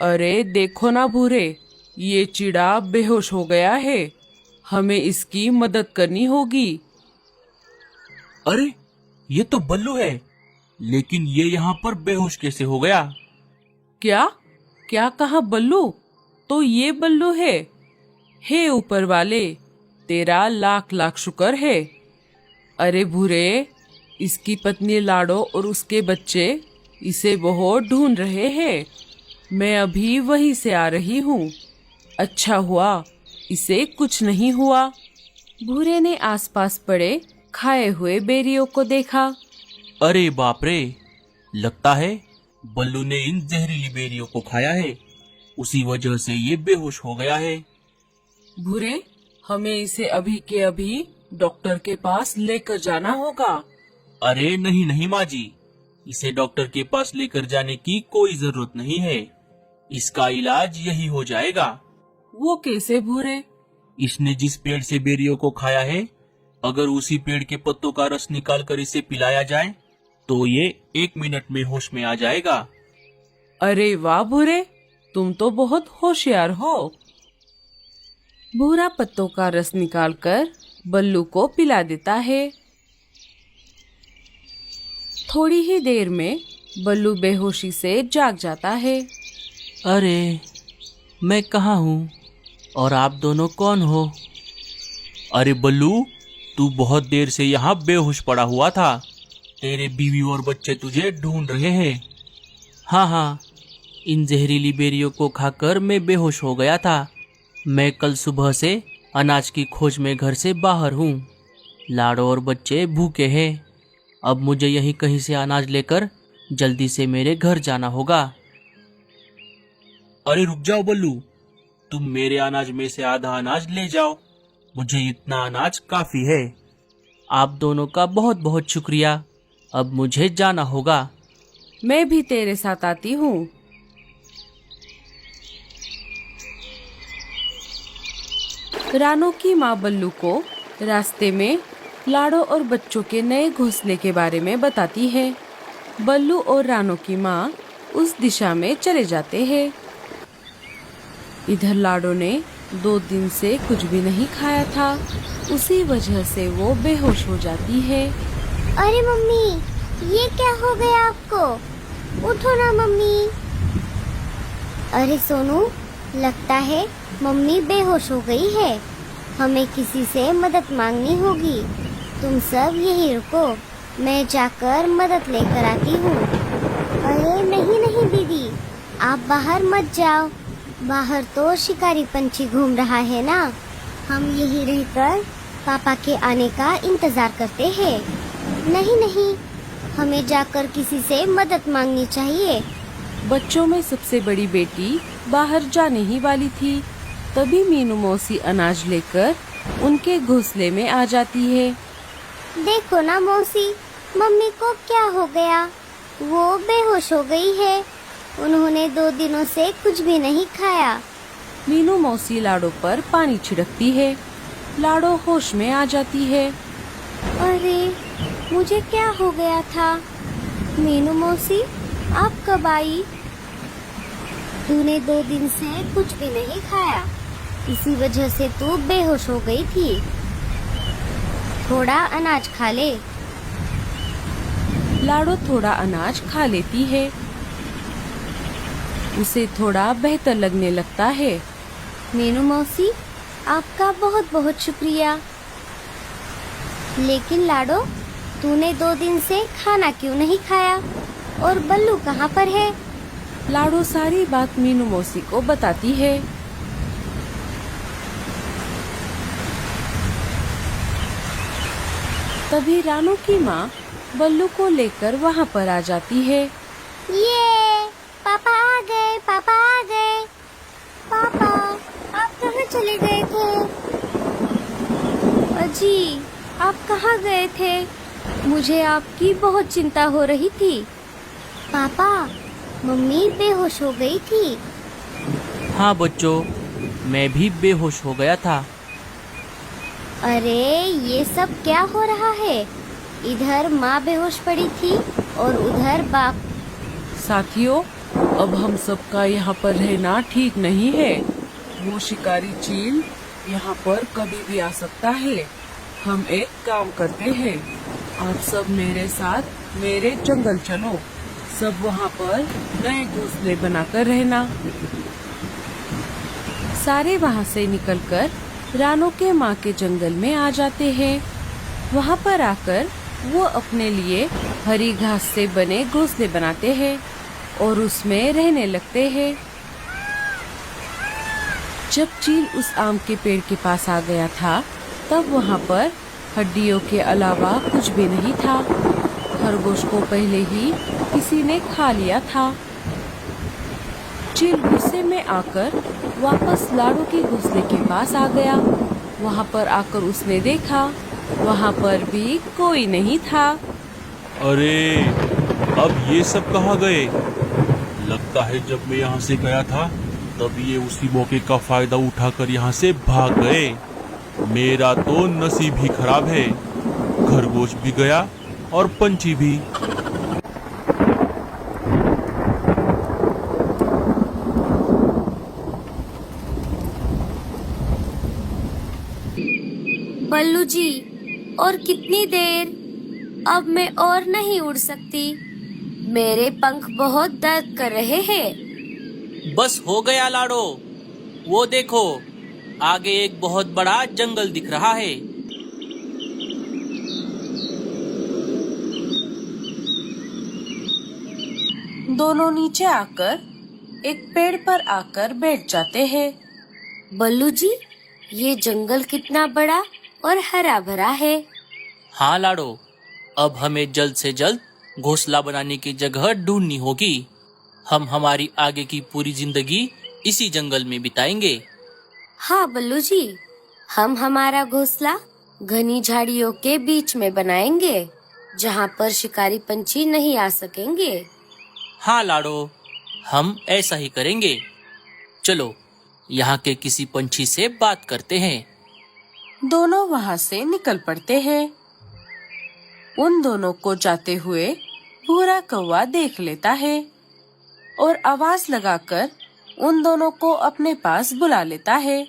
अरे देखो ना भूरे, ये चिड़ा बेहोश हो गया है। हमें इसकी मदद करनी होगी। अरे, ये तो बल्लू है, लेकिन ये यहाँ पर बेहोश कैसे हो गया? क्या क्या कहा बल्लू? तो ये बल्लू है? हे ऊपर वाले, तेरा लाख लाख शुक्र है। अरे भूरे, इसकी पत्नी लाडो और उसके बच्चे इसे बहुत ढूंढ रहे हैं। मैं अभी वहीं से आ रही हूँ। अच्छा हुआ इसे कुछ नहीं हुआ। भूरे ने आसपास पड़े खाए हुए बेरियों को देखा। अरे बाप रे, लगता है बल्लू ने इन जहरीली बेरियों को खाया है, उसी वजह से ये बेहोश हो गया है। भूरे, हमें इसे अभी के अभी डॉक्टर के पास लेकर जाना होगा। अरे नहीं नहीं माँ जी, इसे डॉक्टर के पास लेकर जाने की कोई जरूरत नहीं है। इसका इलाज यही हो जाएगा। वो कैसे भूरे? इसने जिस पेड़ से बेरियों को खाया है, अगर उसी पेड़ के पत्तों का रस निकाल कर इसे पिलाया जाए तो ये 1 मिनट में होश में आ जाएगा। अरे वाह भूरे, तुम तो बहुत होशियार हो। भूरा पत्तों का रस निकालकर बल्लू को पिला देता है। थोड़ी ही देर में बल्लू बेहोशी से जाग जाता है। अरे, मैं कहाँ हूँ और आप दोनों कौन हो? अरे बल्लू, तू बहुत देर से यहाँ बेहोश पड़ा हुआ था। तेरे बीवी और बच्चे तुझे ढूंढ रहे हैं। हाँ, इन जहरीली बेरियों को खाकर मैं बेहोश हो गया था। मैं कल सुबह से अनाज की खोज में घर से बाहर हूँ। लाडो और बच्चे भूखे हैं। अब मुझे यहीं कहीं से अनाज लेकर जल्दी से मेरे घर जाना होगा। अरे रुक जाओ बल्लू, तुम मेरे अनाज में से आधा अनाज ले जाओ। मुझे इतना अनाज काफी है। आप दोनों का बहुत बहुत शुक्रिया। अब मुझे जाना होगा। मैं भी तेरे साथ आती हूँ। रानू की माँ बल्लू को रास्ते में लाडो और बच्चों के नए घोंसले के बारे में बताती है। बल्लू और रानू की माँ उस दिशा में चले जाते हैं। इधर लाडो ने 2 दिन से कुछ भी नहीं खाया था, उसी वजह से वो बेहोश हो जाती है। अरे मम्मी, ये क्या हो गया आपको? उठो ना मम्मी। अरे सोनू, लगता है मम्मी बेहोश हो गई है। हमें किसी से मदद मांगनी होगी। तुम सब यहीं रुको, मैं जाकर मदद लेकर आती हूँ। अरे नहीं नहीं दीदी, आप बाहर मत जाओ। बाहर तो शिकारी पंछी घूम रहा है ना। हम यहीं रहकर पापा के आने का इंतजार करते हैं। नहीं नहीं, हमें जाकर किसी से मदद मांगनी चाहिए। बच्चों में सबसे बड़ी बेटी बाहर जाने ही वाली थी। तभी मीनू मौसी अनाज लेकर उनके घोंसले में आ जाती है। देखो ना मौसी, मम्मी को क्या हो गया? वो बेहोश हो गई है। उन्होंने 2 दिनों से कुछ भी नहीं खाया। मीनू मौसी लाडो पर पानी छिड़कती है। लाडो होश में आ जाती है। अरे, मुझे क्या हो गया था? मीनू मौसी, आप कब आई? तूने 2 दिन से कुछ भी नहीं खाया, इसी वजह से तू बेहोश हो गई थी। थोड़ा अनाज खा ले। लाडो थोड़ा अनाज खा लेती है। उसे थोड़ा बेहतर लगने लगता है। मीनू मौसी, आपका बहुत बहुत शुक्रिया। लेकिन लाडो, तूने 2 दिन से खाना क्यों नहीं खाया? और बल्लू कहाँ पर है? लाडो सारी बात मीनू मौसी को बताती है। तभी रानू की माँ बल्लू को लेकर वहाँ पर आ जाती है। ये पापा आ गए, पापा आ गए, पापा, आप कहाँ चले गए थे? अजी, आप कहाँ गए थे? मुझे आपकी बहुत चिंता हो रही थी। पापा, मम्मी बेहोश हो गई थी। हाँ बच्चों, मैं भी बेहोश हो गया था। अरे ये सब क्या हो रहा है? इधर माँ बेहोश पड़ी थी और उधर बाप। साथियों, अब हम सबका यहाँ पर रहना ठीक नहीं है। वो शिकारी चील यहाँ पर कभी भी आ सकता है। हम एक काम करते हैं, आप सब मेरे साथ मेरे जंगल चलो। सब वहाँ पर नए घोंसले बनाकर रहना। सारे वहाँ से निकलकर रानो के माँ के जंगल में आ जाते हैं। वहाँ पर आकर वो अपने लिए हरी घास से बने घोंसले बनाते हैं और उसमें रहने लगते हैं। जब चील उस आम के पेड़ के पास आ गया था, तब वहाँ पर हड्डियों के अलावा कुछ भी नहीं था। खरगोश को पहले ही किसी ने खा लिया था। चील गुस्से में आकर वापस लाड़ू के घोंसले के पास आ गया। वहाँ पर आकर उसने देखा, वहाँ पर भी कोई नहीं था। अरे, अब ये सब कहाँ गए? लगता है जब मैं यहाँ से गया था तब ये उसी मौके का फायदा उठाकर यहाँ से भाग गए। मेरा तो नसीब ही खराब है। खरगोश भी गया और पंछी भी। बल्लू जी, और कितनी देर? अब मैं और नहीं उड़ सकती। मेरे पंख बहुत दर्द कर रहे हैं। बस हो गया लाडो। वो देखो, आगे एक बहुत बड़ा जंगल दिख रहा है। दोनों नीचे आकर एक पेड़ पर आकर बैठ जाते हैं। बल्लू जी, ये जंगल कितना बड़ा और हरा भरा है। हाँ लाडो, अब हमें जल्द से जल्द घोंसला बनाने की जगह ढूंढनी होगी। हम हमारी आगे की पूरी जिंदगी इसी जंगल में बिताएंगे। हाँ बल्लू जी, हम हमारा घोंसला घनी झाड़ियों के बीच में बनाएंगे, जहाँ पर शिकारी पंछी नहीं आ सकेंगे। हाँ लाडो, हम ऐसा ही करेंगे। चलो, यहाँ के किसी पंछी से बात करते हैं। दोनों वहाँ से निकल पड़ते हैं। उन दोनों को जाते हुए पूरा कौवा देख लेता है और आवाज लगाकर उन दोनों को अपने पास बुला लेता है।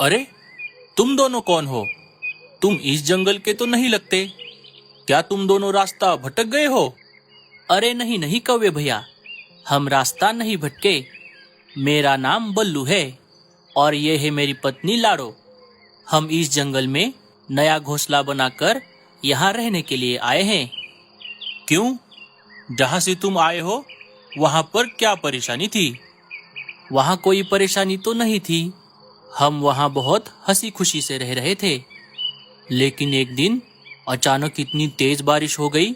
अरे, तुम दोनों कौन हो? तुम इस जंगल के तो नहीं लगते। क्या तुम दोनों रास्ता भटक गए हो? अरे नहीं नहीं कौवे भैया, हम रास्ता नहीं भटके। मेरा नाम बल्लू है और ये है मेरी पत्नी लाडो। हम इस जंगल में नया घोंसला बनाकर यहाँ रहने के लिए आए हैं। क्यों? जहाँ से तुम आए हो वहाँ पर क्या परेशानी थी? वहाँ कोई परेशानी तो नहीं थी। हम वहाँ बहुत हंसी खुशी से रह रहे थे। लेकिन एक दिन अचानक इतनी तेज बारिश हो गई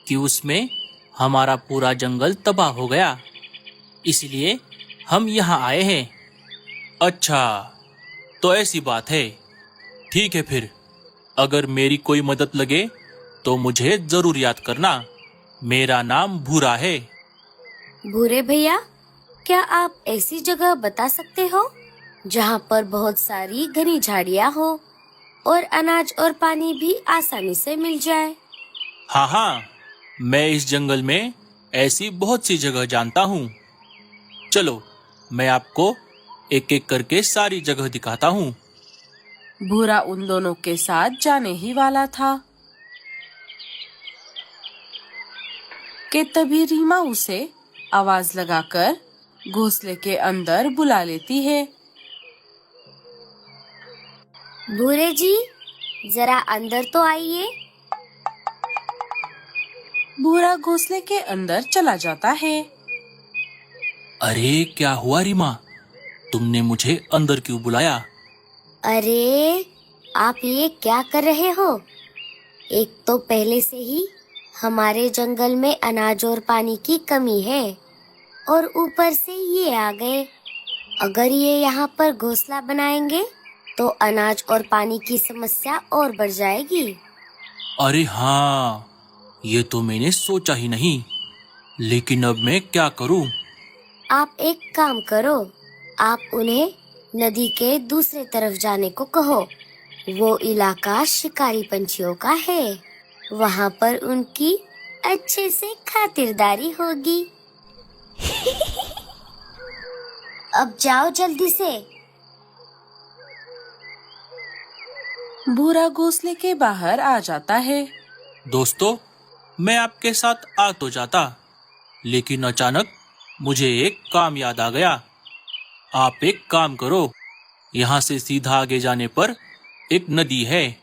कि उसमें हमारा पूरा जंगल तबाह हो गया। इसलिए हम यहाँ आए हैं। अच्छा, तो ऐसी बात है। ठीक है फिर, अगर मेरी कोई मदद लगे तो मुझे जरूर याद करना। मेरा नाम भूरा है। भूरे भैया, क्या आप ऐसी जगह बता सकते हो जहाँ पर बहुत सारी घनी झाड़ियाँ हो और अनाज और पानी भी आसानी से मिल जाए? हाँ हाँ, मैं इस जंगल में ऐसी बहुत सी जगह जानता हूँ। चलो, मैं आपको एक एक करके सारी जगह दिखाता हूँ। भूरा उन दोनों के साथ जाने ही वाला था कि तभी रीमा उसे आवाज लगाकर घोंसले के अंदर बुला लेती है। भूरे जी, जरा अंदर तो आइए। भूरा घोंसले के अंदर चला जाता है। अरे क्या हुआ रीमा, तुमने मुझे अंदर क्यों बुलाया? अरे, आप ये क्या कर रहे हो? एक तो पहले से ही हमारे जंगल में अनाज और पानी की कमी है और ऊपर से ये आ गए। अगर ये यहाँ पर घोंसला बनाएंगे तो अनाज और पानी की समस्या और बढ़ जाएगी। अरे हाँ, ये तो मैंने सोचा ही नहीं। लेकिन अब मैं क्या करूँ? आप एक काम करो, आप उन्हें नदी के दूसरे तरफ जाने को कहो। वो इलाका शिकारी पंछियों का है, वहाँ पर उनकी अच्छे से खातिरदारी होगी। अब जाओ जल्दी से। भूरा घोंसले के बाहर आ जाता है। दोस्तों, मैं आपके साथ आ तो जाता, लेकिन अचानक मुझे एक काम याद आ गया। आप एक काम करो, यहाँ से सीधा आगे जाने पर एक नदी है।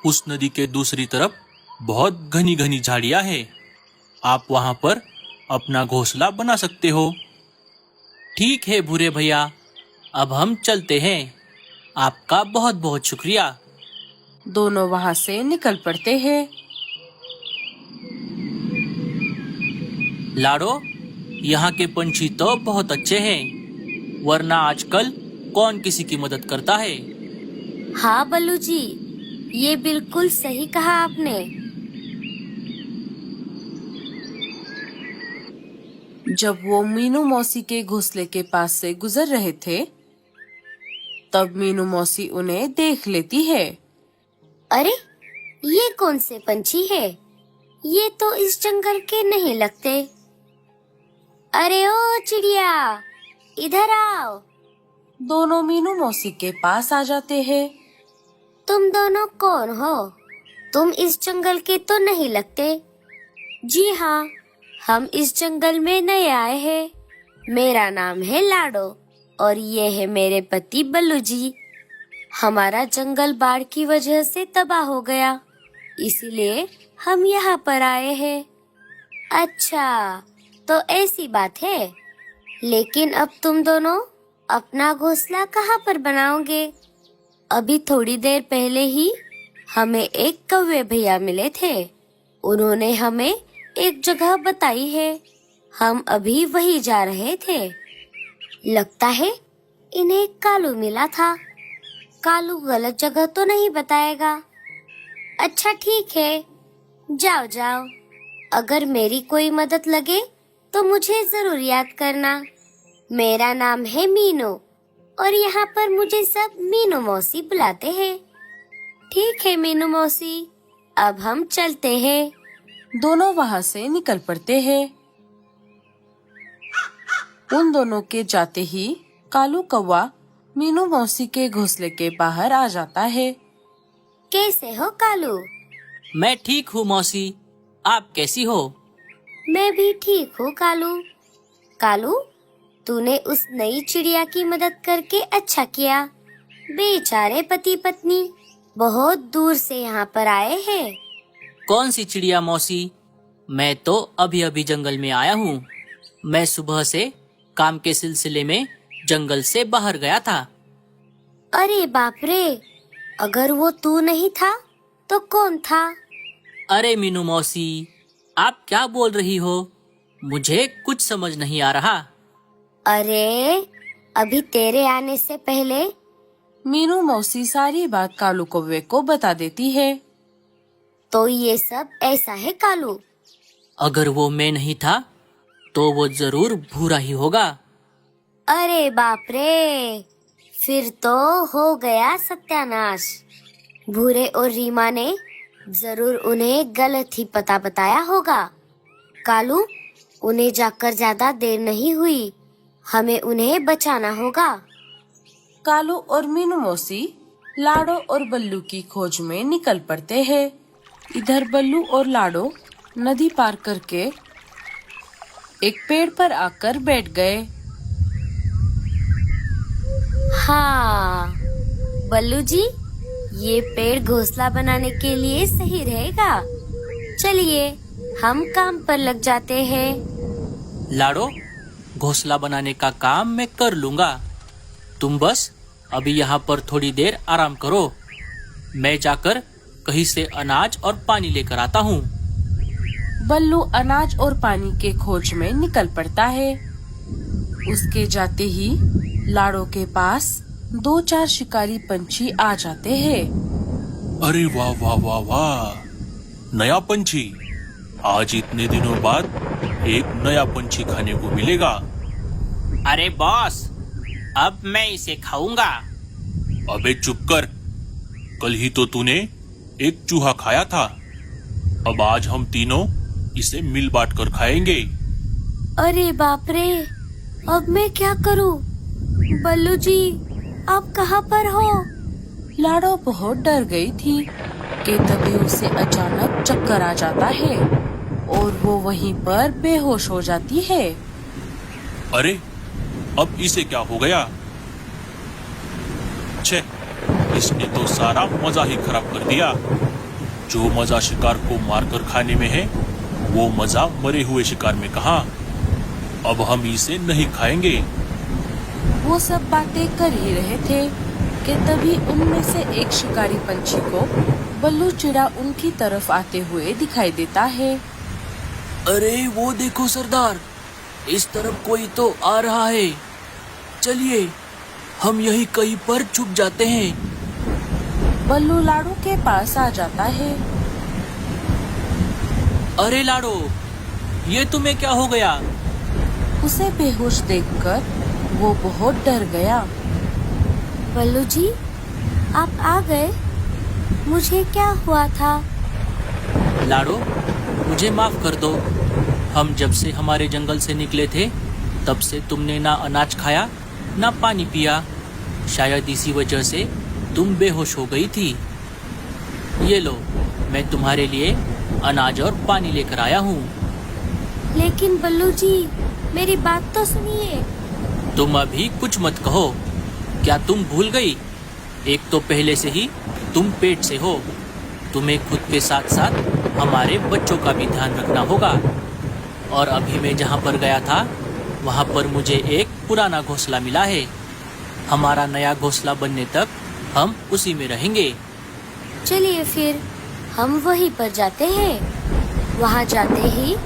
उस नदी के दूसरी तरफ बहुत घनी घनी झाड़ियाँ हैं। आप वहाँ पर अपना घोंसला बना सकते हो। ठीक है भूरे भैया, अब हम चलते हैं। आपका बहुत बहुत शुक्रिया। दोनों वहाँ से निकल पड़ते हैं। लाडो, यहाँ के पंछी तो बहुत अच्छे हैं, वरना आजकल कौन किसी की मदद करता है। हाँ बल्लू जी, ये बिल्कुल सही कहा आपने। जब वो मीनू मौसी के घोंसले के पास से गुजर रहे थे, तब मीनू मौसी उन्हें देख लेती है। अरे, ये कौन से पंछी है? ये तो इस जंगल के नहीं लगते। अरे ओ चिड़िया, इधर आओ। दोनों मीनू मौसी के पास आ जाते हैं। तुम दोनों कौन हो? तुम इस जंगल के तो नहीं लगते। जी हाँ, हम इस जंगल में नए आए हैं। मेरा नाम है लाडो और ये है मेरे पति बल्लू जी। हमारा जंगल बाढ़ की वजह से तबाह हो गया, इसीलिए हम यहाँ पर आए हैं। अच्छा, तो ऐसी बात है। लेकिन अब तुम दोनों अपना घोंसला कहाँ पर बनाओगे? अभी थोड़ी देर पहले ही हमें एक कौवे भैया मिले थे। उन्होंने हमें एक जगह बताई है, हम अभी वही जा रहे थे। लगता है इन्हें कालू मिला था। कालू गलत जगह तो नहीं बताएगा। अच्छा ठीक है, जाओ जाओ। अगर मेरी कोई मदद लगे तो मुझे जरूर याद करना। मेरा नाम है मीनू और यहाँ पर मुझे सब मीनू मौसी बुलाते हैं। ठीक है मीनू मौसी, अब हम चलते हैं। दोनों वहाँ से निकल पड़ते हैं। उन दोनों के जाते ही कालू कौवा मीनू मौसी के घोंसले के बाहर आ जाता है। कैसे हो कालू? मैं ठीक हूँ मौसी, आप कैसी हो? मैं भी ठीक हूँ कालू। कालू, तूने उस नई चिड़िया की मदद करके अच्छा किया। बेचारे पति पत्नी बहुत दूर से यहाँ पर आए हैं। कौन सी चिड़िया मौसी? मैं तो अभी अभी जंगल में आया हूँ। मैं सुबह से काम के सिलसिले में जंगल से बाहर गया था। अरे बाप रे, अगर वो तू नहीं था तो कौन था? अरे मीनू मौसी, आप क्या बोल रही हो? मुझे कुछ समझ नहीं आ रहा। अरे, अभी तेरे आने से पहले मीनू मौसी सारी बात कालू कौवे को बता देती है। तो ये सब ऐसा है कालू? अगर वो मैं नहीं था तो वो जरूर भूरा ही होगा। अरे बाप रे, फिर तो हो गया सत्यानाश। भूरे और रीमा ने जरूर उन्हें गलत ही पता बताया होगा। कालू, उन्हें जाकर ज्यादा देर नहीं हुई, हमें उन्हें बचाना होगा। कालू और मीनू मौसी लाडो और बल्लू की खोज में निकल पड़ते हैं। इधर बल्लू और लाडो नदी पार करके एक पेड़ पर आकर बैठ गए। हाँ बल्लू जी, ये पेड़ घोंसला बनाने के लिए सही रहेगा। चलिए हम काम पर लग जाते हैं। लाडो, घोंसला बनाने का काम मैं कर लूंगा। तुम बस अभी यहाँ पर थोड़ी देर आराम करो। मैं जाकर कहीं से अनाज और पानी लेकर आता हूँ। बल्लू अनाज और पानी के खोज में निकल पड़ता है। उसके जाते ही लाड़ो के पास 2-4 शिकारी पंछी आ जाते हैं। अरे वाह वाह वाह वाह, नया पंछी। आज इतने दिनों बाद एक नया पंछी खाने को मिलेगा। अरे बॉस, अब मैं इसे खाऊंगा। अबे चुप कर, कल ही तो तूने एक चूहा खाया था। अब आज हम तीनों इसे मिल बांट कर खाएंगे। अरे बाप रे, अब मैं क्या करूं? बल्लू जी, आप कहाँ पर हो? लाड़ो बहुत डर गई थी कि तभी उसे अचानक चक्कर आ जाता है और वो वहीं पर बेहोश हो जाती है। अरे अब इसे क्या हो गया? छे, इसने तो सारा मजा ही खराब कर दिया। जो मजा शिकार को मारकर खाने में है, वो मजा मरे हुए शिकार में कहाँ। अब हम इसे नहीं खाएंगे। वो सब बातें कर ही रहे थे कि तभी उनमें से एक शिकारी पंछी को बल्लू चिड़ा उनकी तरफ आते हुए दिखाई देता है। अरे वो देखो सरदार, इस तरफ कोई तो आ रहा है। चलिए हम यहीं कहीं पर छुप जाते हैं। बल्लू लाड़ो के पास आ जाता है। अरे लाड़ो, ये तुम्हें क्या हो गया? उसे बेहोश देखकर वो बहुत डर गया। बल्लू जी, आप आ गए? मुझे क्या हुआ था? लाड़ो, मुझे माफ कर दो। हम जब से हमारे जंगल से निकले थे, तब से तुमने ना अनाज खाया ना पानी पिया। शायद इसी वजह से तुम बेहोश हो गई थी। ये लो, मैं तुम्हारे लिए अनाज और पानी लेकर आया हूँ। लेकिन बल्लू जी, मेरी बात तो सुनिए। तुम अभी कुछ मत कहो। क्या तुम भूल गई? एक तो पहले से ही तुम पेट से हो। तुम्हें खुद के साथ साथ हमारे बच्चों का भी ध्यान रखना होगा। और अभी मैं जहाँ पर गया था, वहाँ पर मुझे एक पुराना घोंसला मिला है। हमारा नया घोंसला बनने तक हम उसी में रहेंगे। चलिए फिर हम वहीं पर जाते हैं। वहाँ जाते ही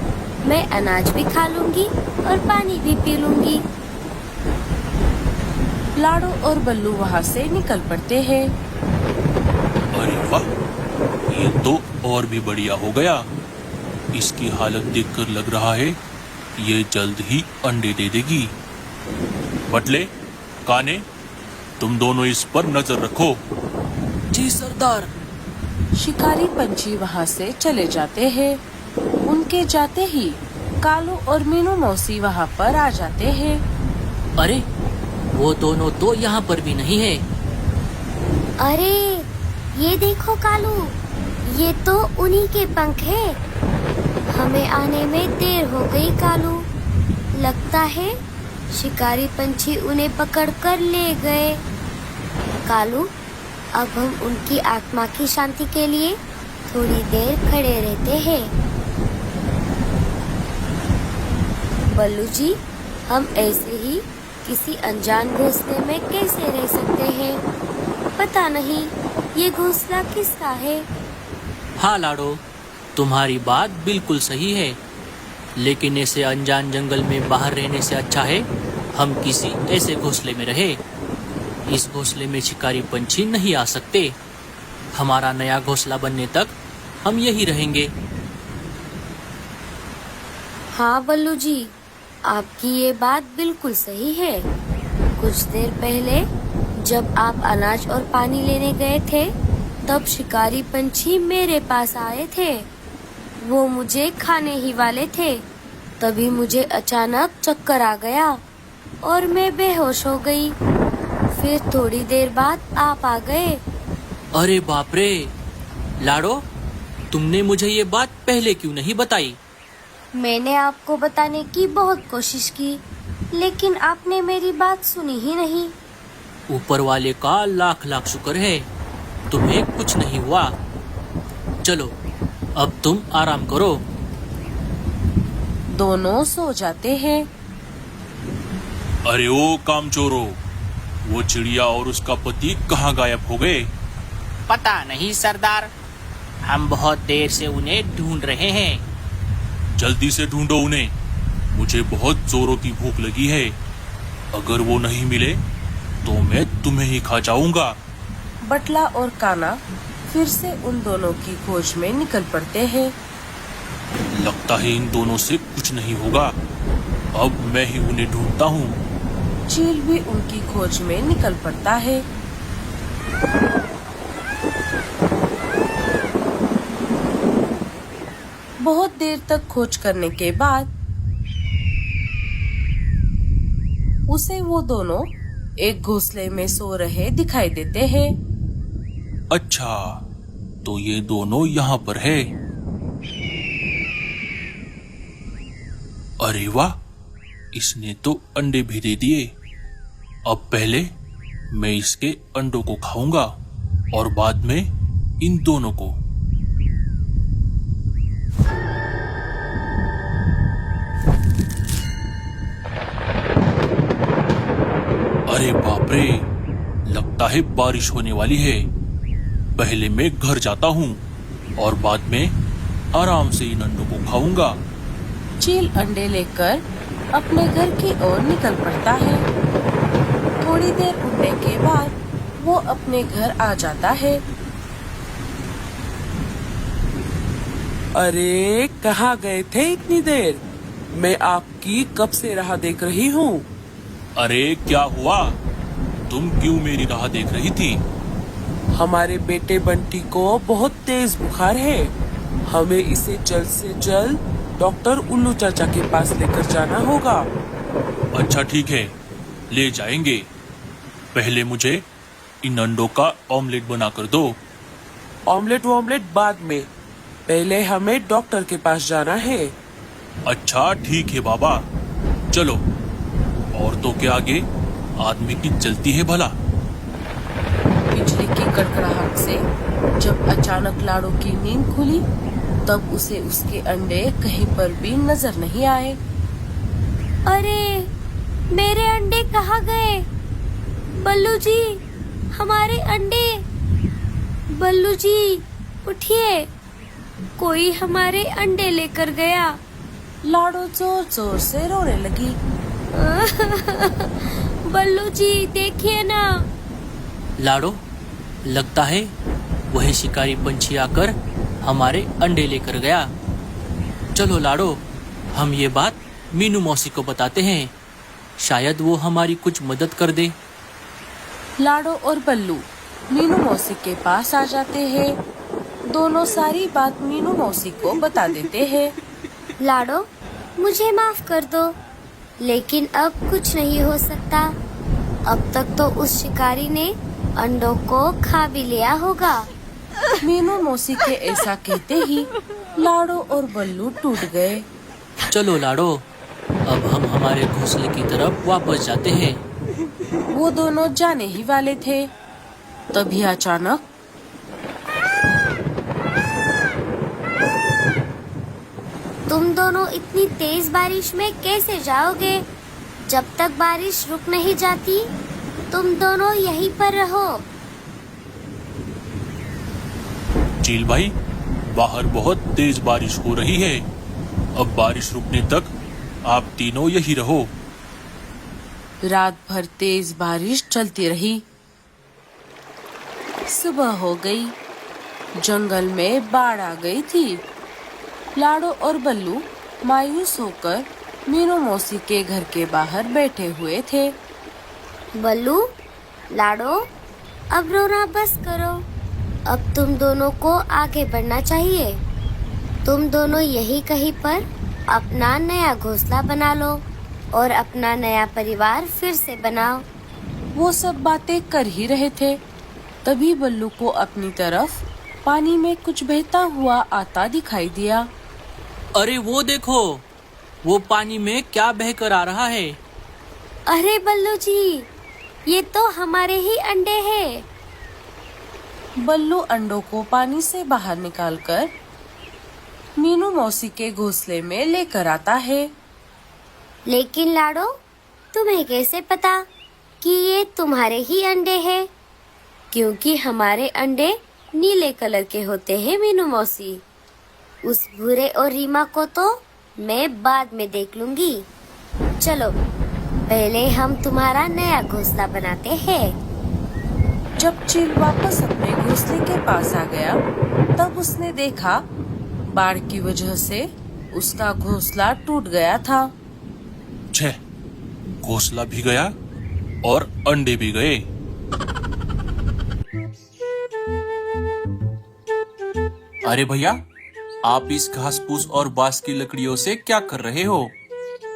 मैं अनाज भी खा लूंगी और पानी भी पी लूंगी। लाड़ो और बल्लू वहाँ से निकल पड़ते हैं। अरे वाह, ये तो और भी बढ़िया हो गया। इसकी हालत देखकर लग रहा है ये जल्द ही अंडे दे देगी। बटले, काने, तुम दोनों इस पर नजर रखो। जी सरदार। शिकारी पंछी वहाँ से चले जाते हैं। उनके जाते ही कालू और मीनू मौसी वहाँ पर आ जाते हैं। अरे वो दोनों तो यहाँ पर भी नहीं है। अरे ये देखो कालू, ये तो उन्हीं के पंख है। हमें आने में देर हो गई कालू। लगता है शिकारी पंछी उन्हें पकड़कर ले गए। कालू, अब हम उनकी आत्मा की शांति के लिए थोड़ी देर खड़े रहते हैं। बल्लू जी, हम ऐसे ही किसी अनजान घोंसले में कैसे रह सकते हैं? पता नहीं ये घोंसला किसका है। हाँ लाड़ो, तुम्हारी बात बिल्कुल सही है। लेकिन ऐसे अनजान जंगल में बाहर रहने से अच्छा है हम किसी ऐसे घोंसले में रहे। इस घोंसले में शिकारी पंछी नहीं आ सकते। हमारा नया घोंसला बनने तक हम यही रहेंगे। हाँ बल्लू जी, आपकी ये बात बिल्कुल सही है। कुछ देर पहले जब आप अनाज और पानी लेने गए थे, तब शिकारी पंछी मेरे पास आए थे। वो मुझे खाने ही वाले थे। तभी मुझे अचानक चक्कर आ गया और मैं बेहोश हो गई। फिर थोड़ी देर बाद आप आ गए। अरे बाप रे, लाड़ो, तुमने मुझे ये बात पहले क्यों नहीं बताई? मैंने आपको बताने की बहुत कोशिश की, लेकिन आपने मेरी बात सुनी ही नहीं। ऊपर वाले का लाख लाख शुक्र है, तुम्हें कुछ नहीं हुआ। चलो अब तुम आराम करो। दोनों सो जाते हैं। अरे ओ कामचोरो, वो चिड़िया और उसका पति कहाँ गायब हो गए? पता नहीं सरदार, हम बहुत देर से उन्हें ढूंढ रहे हैं। जल्दी से ढूंढो उन्हें, मुझे बहुत जोरों की भूख लगी है। अगर वो नहीं मिले तो मैं तुम्हें ही खा जाऊंगा। बटला और काना फिर से उन दोनों की खोज में निकल पड़ते हैं। लगता है इन दोनों से कुछ नहीं होगा, अब मैं ही उन्हें ढूंढता हूँ। चील भी उनकी खोज में निकल पड़ता है। बहुत देर तक खोज करने के बाद उसे वो दोनों एक घोंसले में सो रहे दिखाई देते हैं। अच्छा, तो ये दोनों यहाँ पर है। अरे वाह, इसने तो अंडे भी दे दिए। अब पहले मैं इसके अंडों को खाऊंगा और बाद में इन दोनों को। अरे बाप रे, लगता है बारिश होने वाली है। पहले मैं घर जाता हूँ और बाद में आराम से इन अंडों को खाऊंगा। चील अंडे लेकर अपने घर की ओर निकल पड़ता है। थोड़ी देर उड़ने के बाद वो अपने घर आ जाता है। अरे कहाँ गए थे इतनी देर? मैं आपकी कब से राह देख रही हूँ। अरे क्या हुआ, तुम क्यों मेरी राह देख रही थी? हमारे बेटे बंटी को बहुत तेज बुखार है, हमें इसे जल्द से जल्द डॉक्टर उल्लू चाचा के पास लेकर जाना होगा। अच्छा ठीक है, ले जाएंगे। पहले मुझे इन अंडों का ऑमलेट बना कर दो। ऑमलेट बाद में, पहले हमें डॉक्टर के पास जाना है। अच्छा ठीक है बाबा, चलो। औरतों के आगे आदमी की चलती है भला। बिजली की कड़कड़ाहट से जब अचानक लाड़ो की नींद खुली तब उसे उसके अंडे कहीं पर भी नजर नहीं आए। अरे मेरे अंडे कहाँ गए? बल्लू जी, हमारे अंडे। बल्लू जी उठिए, कोई हमारे अंडे लेकर गया। लाड़ो जोर जोर से रोने लगी। बल्लू जी देखिए ना। लाड़ो, लगता है वही शिकारी पंछी आकर हमारे अंडे लेकर गया। चलो लाड़ो, हम ये बात मीनू मौसी को बताते हैं, शायद वो हमारी कुछ मदद कर दे। लाड़ो और बल्लू मीनू मौसी के पास आ जाते हैं। दोनों सारी बात मीनू मौसी को बता देते हैं। लाड़ो, मुझे माफ कर दो, लेकिन अब कुछ नहीं हो सकता। अब तक तो उस शिकारी ने अंडों को खा भी लिया होगा। मीनू मौसी के ऐसा कहते ही लाड़ो और बल्लू टूट गए। चलो लाड़ो, अब हम हमारे घोंसले की तरफ वापस जाते हैं। वो दोनों जाने ही वाले थे, तभी अचानक तुम दोनों इतनी तेज बारिश में कैसे जाओगे? जब तक बारिश रुक नहीं जाती, तुम दोनों यहीं पर रहो। चील भाई, बाहर बहुत तेज बारिश हो रही है। अब बारिश रुकने तक आप तीनों यही रहो। रात भर तेज बारिश चलती रही। सुबह हो गई, जंगल में बाढ़ आ गई थी। लाड़ो और बल्लू मायूस होकर मीनू मौसी के घर के बाहर बैठे हुए थे। बल्लू, लाड़ो, अब रोना बस करो। अब तुम दोनों को आगे बढ़ना चाहिए। तुम दोनों यही कहीं पर अपना नया घोंसला बना लो और अपना नया परिवार फिर से बनाओ। वो सब बातें कर ही रहे थे, तभी बल्लू को अपनी तरफ पानी में कुछ बहता हुआ आता दिखाई दिया। अरे वो देखो, वो पानी में क्या बहकर आ रहा है। अरे बल्लू जी, ये तो हमारे ही अंडे हैं। बल्लू अंडों को पानी से बाहर निकालकर मीनू मौसी के घोंसले में लेकर आता है। लेकिन लाड़ो, तुम्हें कैसे पता कि ये तुम्हारे ही अंडे हैं? क्योंकि हमारे अंडे नीले कलर के होते हैं मीनू मौसी। उस भूरे और रीमा को तो मैं बाद में देख लूंगी। चलो पहले हम तुम्हारा नया घोंसला बनाते हैं। जब चील वापस अपने घोंसले के पास आ गया तब उसने देखा बाढ़ की वजह से उसका घोंसला टूट गया था। छह, घोंसला भी गया और अंडे भी गए। अरे भैया, आप इस घास फूस और बांस की लकड़ियों से क्या कर रहे हो?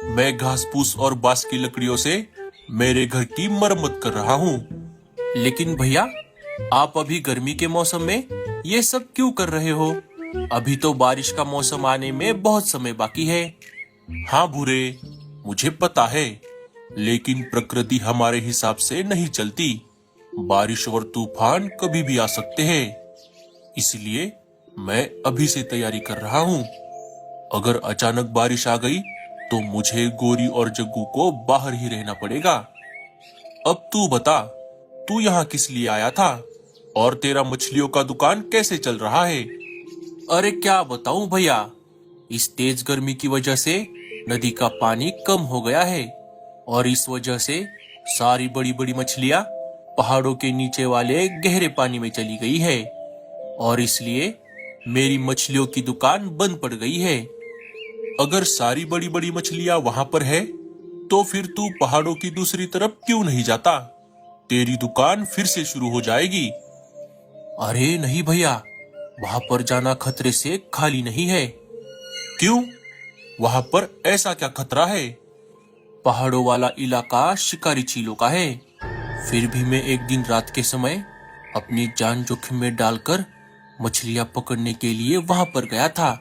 मैं घास फूस और बांस की लकड़ियों से मेरे घर की मरम्मत कर रहा हूँ। लेकिन भैया, आप अभी गर्मी के मौसम में ये सब क्यों कर रहे हो? अभी तो बारिश का मौसम आने में बहुत समय बाकी है। हाँ भूरे, मुझे पता है, लेकिन प्रकृति हमारे हिसाब से नहीं चलती। बारिश और तूफान कभी भी आ सकते हैं, इसलिए मैं अभी से तैयारी कर रहा हूँ। अगर अचानक बारिश आ गई तो मुझे गोरी और जग्गू को बाहर ही रहना पड़ेगा। अब तू बता, तू यहाँ किस लिए आया था और तेरा मछलियों का दुकान कैसे चल रहा है? अरे क्या बताऊं भैया, इस तेज गर्मी की वजह से नदी का पानी कम हो गया है और इस वजह से सारी बड़ी बड़ी मछलियां पहाड़ों के नीचे वाले गहरे पानी में चली गई है और इसलिए मेरी मछलियों की दुकान बंद पड़ गई है। अगर सारी बड़ी बड़ी मछलियां वहां पर है तो फिर तू पहाड़ों की दूसरी तरफ क्यों नहीं जाता? तेरी दुकान फिर से शुरू हो जाएगी। अरे नहीं भैया, वहां पर जाना खतरे से खाली नहीं है। क्यों? वहां पर ऐसा क्या खतरा है? पहाड़ों वाला इलाका शिकारी चीलों का है। फिर भी मैं एक दिन रात के समय अपनी जान जोखिम में डालकर मछलियां पकड़ने के लिए वहां पर गया था।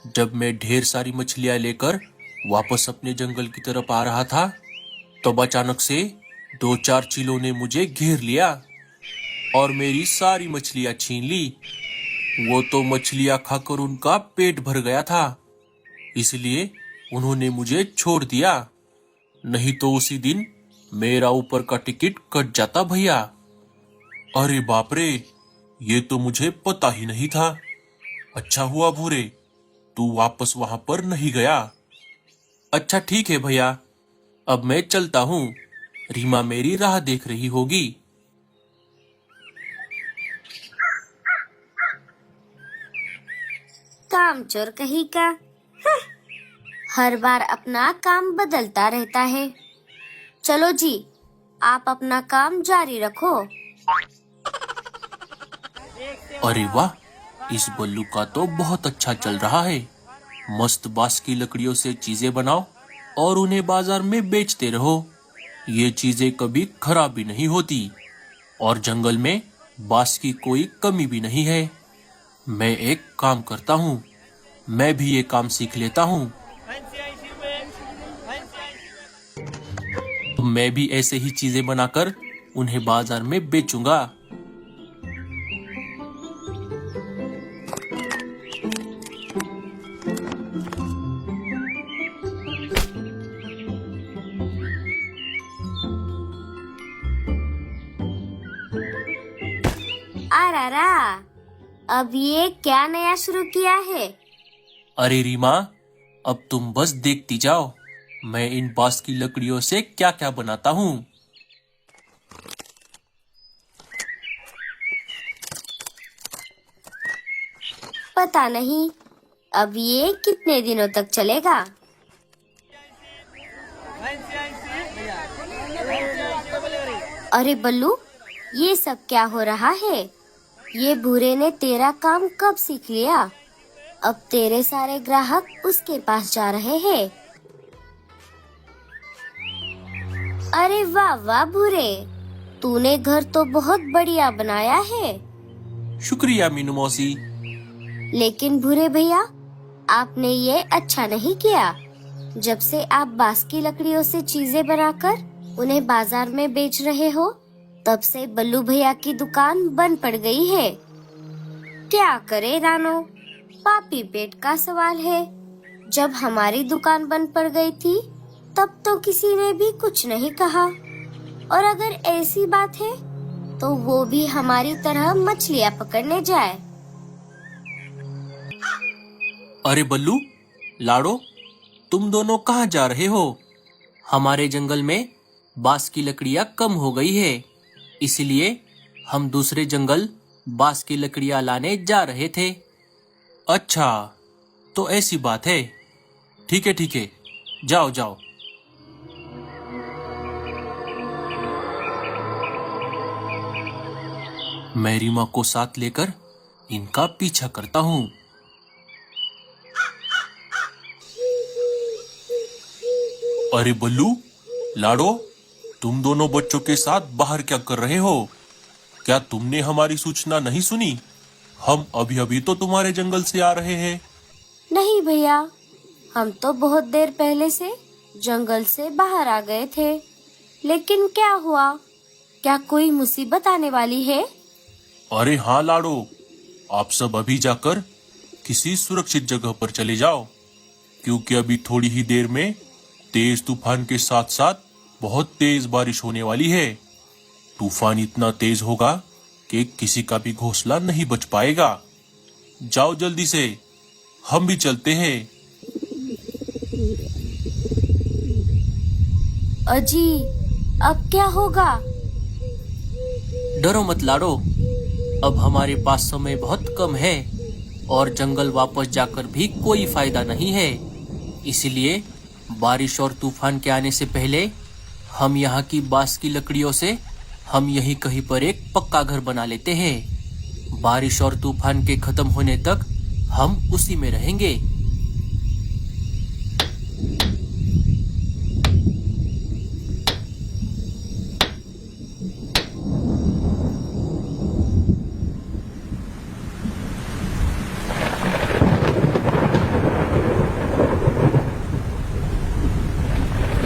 जब मैं ढेर सारी मछलियां लेकर वापस अपने जंगल की तरफ आ रहा था तब अचानक से 2-4 चीलों ने मुझे घेर लिया और मेरी सारी मछलियां छीन ली। वो तो मछलियां खाकर उनका पेट भर गया था, इसलिए उन्होंने मुझे छोड़ दिया। नहीं तो उसी दिन मेरा ऊपर का टिकट कट जाता भैया। अरे बाप रे, ये तो मुझे पता ही नहीं था। अच्छा हुआ भूरे, तू वापस वहां पर नहीं गया। अच्छा ठीक है भैया, अब मैं चलता हूँ। रीमा मेरी राह देख रही होगी। कामचोर कहीं का। हं, हर बार अपना काम बदलता रहता है। चलो जी, आप अपना काम जारी रखो। अरे वाह, इस बल्लू का तो बहुत अच्छा चल रहा है। मस्त बांस की लकड़ियों से चीजें बनाओ और उन्हें बाजार में बेचते रहो। ये चीजें कभी खराब भी नहीं होती और जंगल में बांस की कोई कमी भी नहीं है। मैं एक काम करता हूँ, मैं भी ये काम सीख लेता हूँ। तो मैं भी ऐसे ही चीजें बनाकर उन्हें बाजार में बेचूंगा। अरारा, अब ये क्या नया शुरू किया है? अरे रीमा, अब तुम बस देखती जाओ, मैं इन बांस की लकड़ियों से क्या क्या बनाता हूँ। पता नहीं अब ये कितने दिनों तक चलेगा। अरे बल्लू, ये सब क्या हो रहा है? ये भूरे ने तेरा काम कब सीख लिया? अब तेरे सारे ग्राहक उसके पास जा रहे हैं। अरे वाह वाह भूरे, तूने घर तो बहुत बढ़िया बनाया है। शुक्रिया मीनू मौसी। लेकिन भूरे भैया, आपने ये अच्छा नहीं किया। जब से आप बांस की लकड़ियों से चीजें बनाकर उन्हें बाजार में बेच रहे हो, तब से बल्लू भैया की दुकान बंद पड़ गई है। क्या करे रानो, पापी पेट का सवाल है। जब हमारी दुकान बंद पड़ गई थी तब तो किसी ने भी कुछ नहीं कहा, और अगर ऐसी बात है तो वो भी हमारी तरह मछलियाँ पकड़ने जाए। अरे बल्लू, लाड़ो, तुम दोनों कहाँ जा रहे हो? हमारे जंगल में बांस की लकड़ियाँ कम हो गई है, इसलिए हम दूसरे जंगल बांस की लकड़ियाँ लाने जा रहे थे। अच्छा, तो ऐसी बात है। ठीक है, जाओ जाओ। मैं रीमा को साथ लेकर इनका पीछा करता हूँ। अरे बल्लू, लाडो, तुम दोनों बच्चों के साथ बाहर क्या कर रहे हो? क्या तुमने हमारी सूचना नहीं सुनी? हम अभी अभी तो तुम्हारे जंगल से आ रहे हैं। नहीं भैया, हम तो बहुत देर पहले से जंगल से बाहर आ गए थे। लेकिन क्या हुआ? क्या कोई मुसीबत आने वाली है? अरे हाँ लाडो, आप सब अभी जाकर किसी सुरक्षित जगह पर चले जाओ, क्योंकि अभी थोड़ी ही देर में तेज तूफान के साथ साथ बहुत तेज बारिश होने वाली है। तूफान इतना तेज होगा कि किसी का भी घोंसला नहीं बच पाएगा। जाओ जल्दी से, हम भी चलते हैं। अजी, अब क्या होगा? डरो मत लाडो, अब हमारे पास समय बहुत कम है और जंगल वापस जाकर भी कोई फायदा नहीं है। इसलिए बारिश और तूफान के आने से पहले हम यहाँ की बांस की लकड़ियों से हम यहीं कहीं पर एक पक्का घर बना लेते हैं। बारिश और तूफान के खत्म होने तक हम उसी में रहेंगे।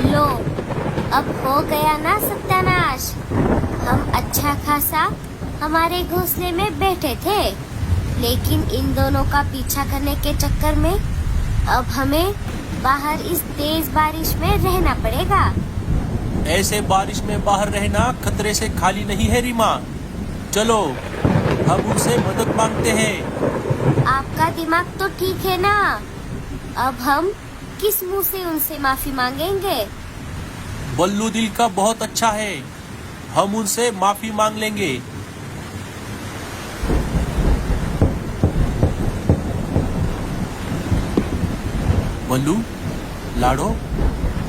लो, अब हो गया ना सत्यानाश। हम अच्छा खासा हमारे घोंसले में बैठे थे, लेकिन इन दोनों का पीछा करने के चक्कर में अब हमें बाहर इस तेज बारिश में रहना पड़ेगा। ऐसे बारिश में बाहर रहना खतरे से खाली नहीं है रीमा। चलो, हम उनसे मदद मांगते हैं। आपका दिमाग तो ठीक है ना? अब हम किस मुंह से उनसे माफी मांगेंगे? बल्लू दिल का बहुत अच्छा है, हम उनसे माफी मांग लेंगे। बल्लू, लाडो,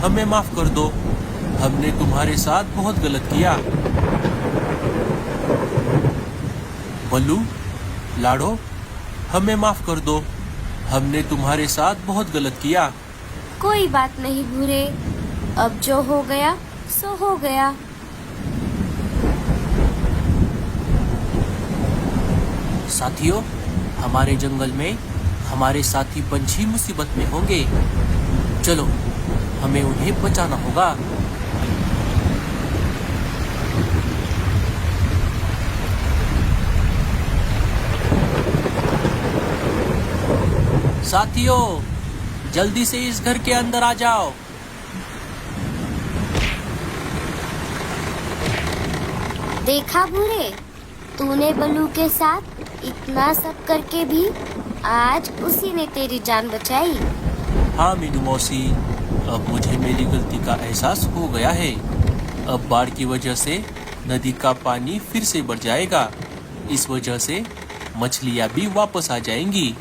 हमें माफ कर दो। हमने तुम्हारे साथ बहुत गलत किया। बल्लू, लाडो, हमें माफ कर दो। हमने तुम्हारे साथ बहुत गलत किया। कोई बात नहीं भूरे, अब जो हो गया सो हो गया। साथियों, हमारे जंगल में हमारे साथी पंछी मुसीबत में होंगे। चलो, हमें उन्हें बचाना होगा। साथियों, जल्दी से इस घर के अंदर आ जाओ। देखा भूरे, तूने बल्लू के साथ इतना सब करके भी आज उसी ने तेरी जान बचाई। हाँ मीनू मौसी, अब मुझे मेरी गलती का एहसास हो गया है। अब बाढ़ की वजह से नदी का पानी फिर से बढ़ जाएगा। इस वजह से मछलियाँ भी वापस आ जाएंगी।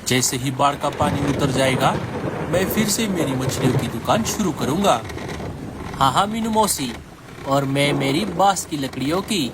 जैसे ही बाढ़ का पानी उतर जाएगा, मैं फिर से मेरी मछलियों की दुकान शुरू करूँगा। हाँ मीनू मौसी, और मैं मेरी बांस की लकड़ियों की।